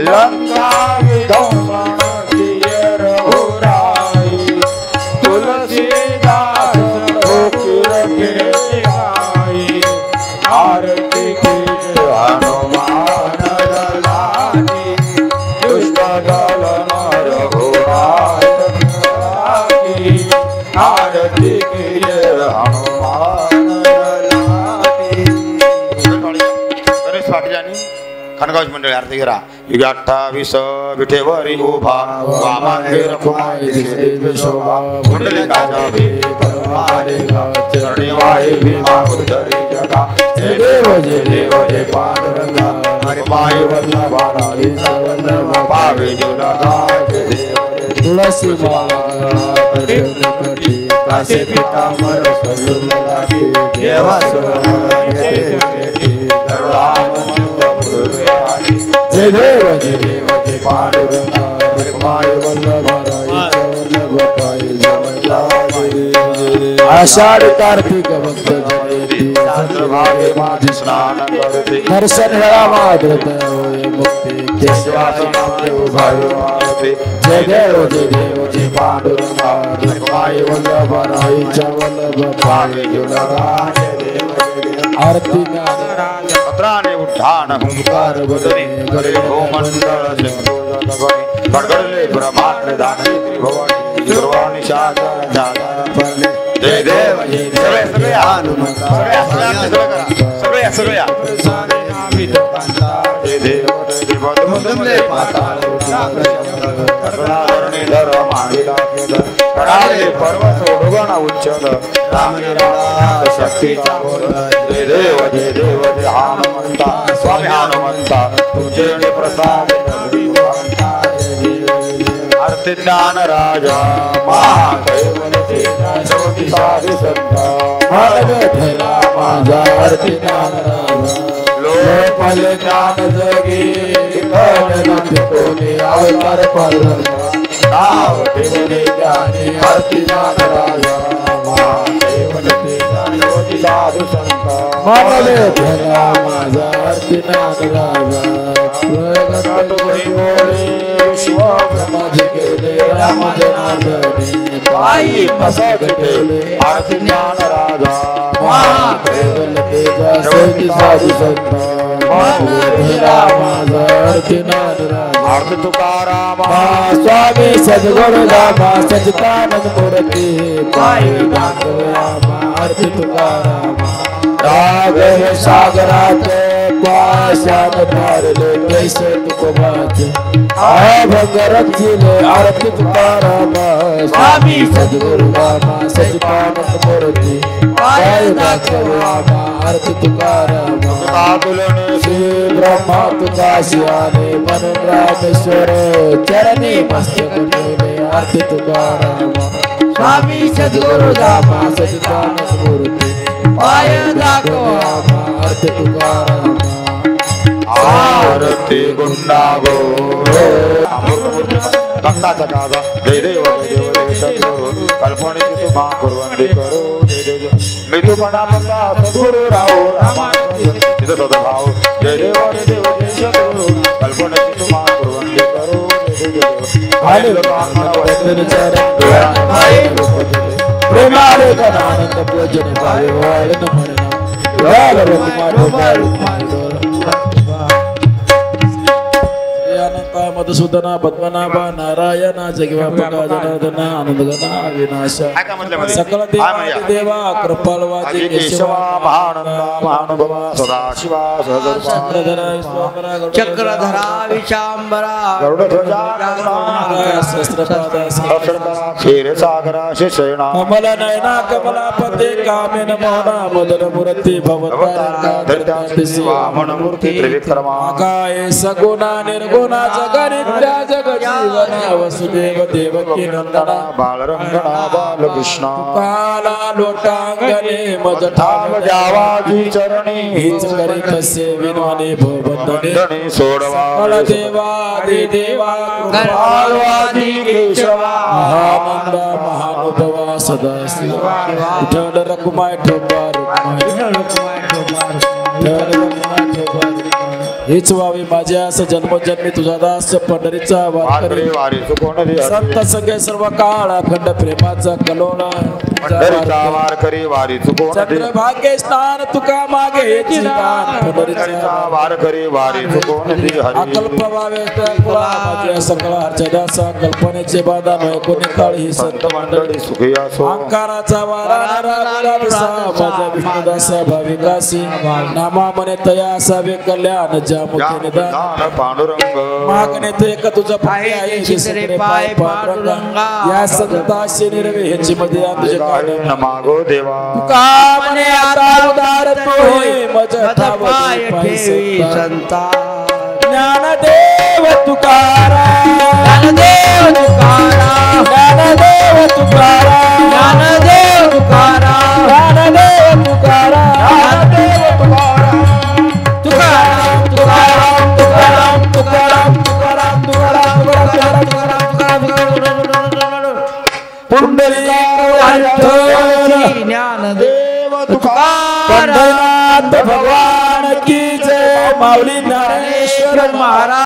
[SPEAKER 5] लंका विध्वंसन किए रघुराई तुलसीदास फकीर के गाई आरती की हनुमान लागे दुष्ट दलन रघुनाथ लागे आरती की हनुमान लागे गणेश पाटील खनगाव मंडळी आरती घरा युग 28 विठेवरी उभा वामांगे रखुमाई श्री शोभा कुंडलिकाचा भी परमारे चरणी वाहे भीमा उद्धरी जगा जय देव जय पांडुरंगा हरि पाय वल्लभा वल्लभ पावे जुलगा जय देव तुलसी माला कटी कासे पीतांबर सल्लु लागे देवा जय देव जय पांडुरंगा पाय वल्लभा वल्लभ पाय आषाढ़ कार्तिक भक्त येती चंद्रभागे माझे स्नान करते
[SPEAKER 2] दर्शन वेळा माधुरत होय मुक्ती
[SPEAKER 5] केशवाचे नामदेव भावे
[SPEAKER 2] जय देव जय पांडुरंगा
[SPEAKER 5] माई वल्लभ राईच्या वल्लभ भावे
[SPEAKER 2] आरती
[SPEAKER 5] पत्राने उठान हुंकार बदने करे हो मंडळ सिंधुजन गडगडले ब्रह्मांड दानवी त्रिभुवनी दुर्वाणी शास्त्र जागर फरले जय देव जय सगळे हनुमंत सगळे जय देव मुदमले पाताळ करुणाधरणी धर मांडिला कडाळे पर्वत सोडगण उच्चल राम शक्तीचा बोल जय देव जय हनुमंता स्वामी हनुमंता तुझे प्रसाद आरती ज्ञान राजा महादेवते ज्योती साधु संता
[SPEAKER 2] माधवला माझा आरती ज्ञान राजा
[SPEAKER 5] लोपल ज्ञान जगी
[SPEAKER 2] कोणी अवतार पालना
[SPEAKER 5] नाव ठेवले ज्ञानी आरती ज्ञान राजा महादेवते ज्योती साधु संता
[SPEAKER 2] माधवला माझा आरती ज्ञान राजा प्रगट बोले
[SPEAKER 5] विश्व
[SPEAKER 2] माझे केले राम जनार्दने
[SPEAKER 5] पायी मसक ठेवले आरती ज्ञान राजा
[SPEAKER 2] महादेवल तेजा सती साधू संत माधवला माझा आरती ज्ञान राजा
[SPEAKER 5] आरती तुकाराम
[SPEAKER 2] स्वामी सद्गुरु रामा सच्चिदानंद मूर्ती पायी रामा आरती तुकारामा राग हे सागरात पाशान तारले कैसे तुको वाचे अभंग रखिले आरती तुकारामा स्वामी सद्गुरु रामा सच्चिदानंद मूर्ती पायी रामा आरती तुकारामा
[SPEAKER 5] तुलने
[SPEAKER 2] श्री ब्रह्मा तुकाशियाने म्हणून रामेश्वर चरणी मस्तक ठेवले आरती तुकारामा स्वामी सद्गुरु रामा सच्चिदानंद मूर्ती पाय दाखवा आरती तुकारामा
[SPEAKER 5] आरती गुंडा गो भक्ताचा काजा जय देव सद्गुरु कल्पनेची तुम्हा कुर्वंती करो जय देव मी तुम्हाला म्हणता सद्गुरु राहो रामा तिथं सदभाव जय देव जय सद्गुरु कल्पनेची तुम्हा कुर्वंती करो जय देव
[SPEAKER 2] आले प्रेमाले आनंद पूजन पावे वाळन म्हणा मधुसूदना पद्मनाभा नारायणा जगव्यापका जनार्दना आनंदगना विनाश सकल देवा कृपालवादी
[SPEAKER 5] केशवा महानंदा महानुभवा सदाशिवा
[SPEAKER 2] चक्रधरा विश्वांबरा
[SPEAKER 3] चक्रधरा विशांबरा
[SPEAKER 5] क्षीर सागरा शिशयना
[SPEAKER 2] कमल नयना कमलापते कामेन मोहना मदन मूर्ती
[SPEAKER 5] वामनमूर्ती त्रिविक्रमा
[SPEAKER 2] काय सगुणा निर्गुणा जगनित्या जगजीवना वसुदेव देवकी नंदना
[SPEAKER 5] बालरंगना बालकृष्ण
[SPEAKER 2] काला लोटांगणे मज ठाव
[SPEAKER 5] जावाजी चरणी
[SPEAKER 2] हीच करीतसे विनवाने भवबंधने
[SPEAKER 5] धनी सोडवा
[SPEAKER 2] देवादि देवा
[SPEAKER 5] कृपालवादी केशवा
[SPEAKER 2] महानंदा महानुभवा सदाशिव विठ्ठल रखुमाय ठोबा हेच व्हावी माझ्या जन्मोजन्मी तुझा दास पंढरीचा वारकरी
[SPEAKER 5] वारी चुकोन
[SPEAKER 2] संत सगळे सर्व काळ अखंड प्रेमाचा कलोना
[SPEAKER 5] पंढरीचा वारकरी वारी चुकोन
[SPEAKER 2] चंद्रभागे स्नान तुका मागे हेची दान पंढरीचा
[SPEAKER 5] वारकरी वारी चुकोन
[SPEAKER 2] अकल्प व्हावे माझ्या सकळ अर्चदासा कल्पनेचे बाधा नय कोणी काळी ही संत
[SPEAKER 5] मंडळी सुखी असो
[SPEAKER 2] अंकाराचा वारा नारायणाचा माझ्या विष्णुदासा भाविकासी नामा मने तया असावे कल्याण ज्या मुखे निदान
[SPEAKER 5] पांडुरंग
[SPEAKER 2] मागणे ते एक तुझा पाय आहे शिसरे पाय पांडुरंगा या संताशी निर्वे ह्याची मध्ये तुझे काढ
[SPEAKER 5] मागो देवा
[SPEAKER 2] कामने आता उदार तोय मज
[SPEAKER 3] पाय ठेवी संता
[SPEAKER 2] ज्ञानदेव तुकाराम
[SPEAKER 3] ज्ञानदेव तुकाराम
[SPEAKER 2] ज्ञानदेव तुकाराम
[SPEAKER 3] ज्ञानदेव तुकाराम
[SPEAKER 2] ज्ञानदेव तुकाराम
[SPEAKER 3] तुकाराम तुकाराम तुकाराम तुकाराम तुकाराम
[SPEAKER 2] पुंडलिक
[SPEAKER 3] ज्ञानदेव
[SPEAKER 5] तुकाराम
[SPEAKER 2] पंढरीनाथ भगवान की जय. माऊली ज्ञानेश्वर महाराज.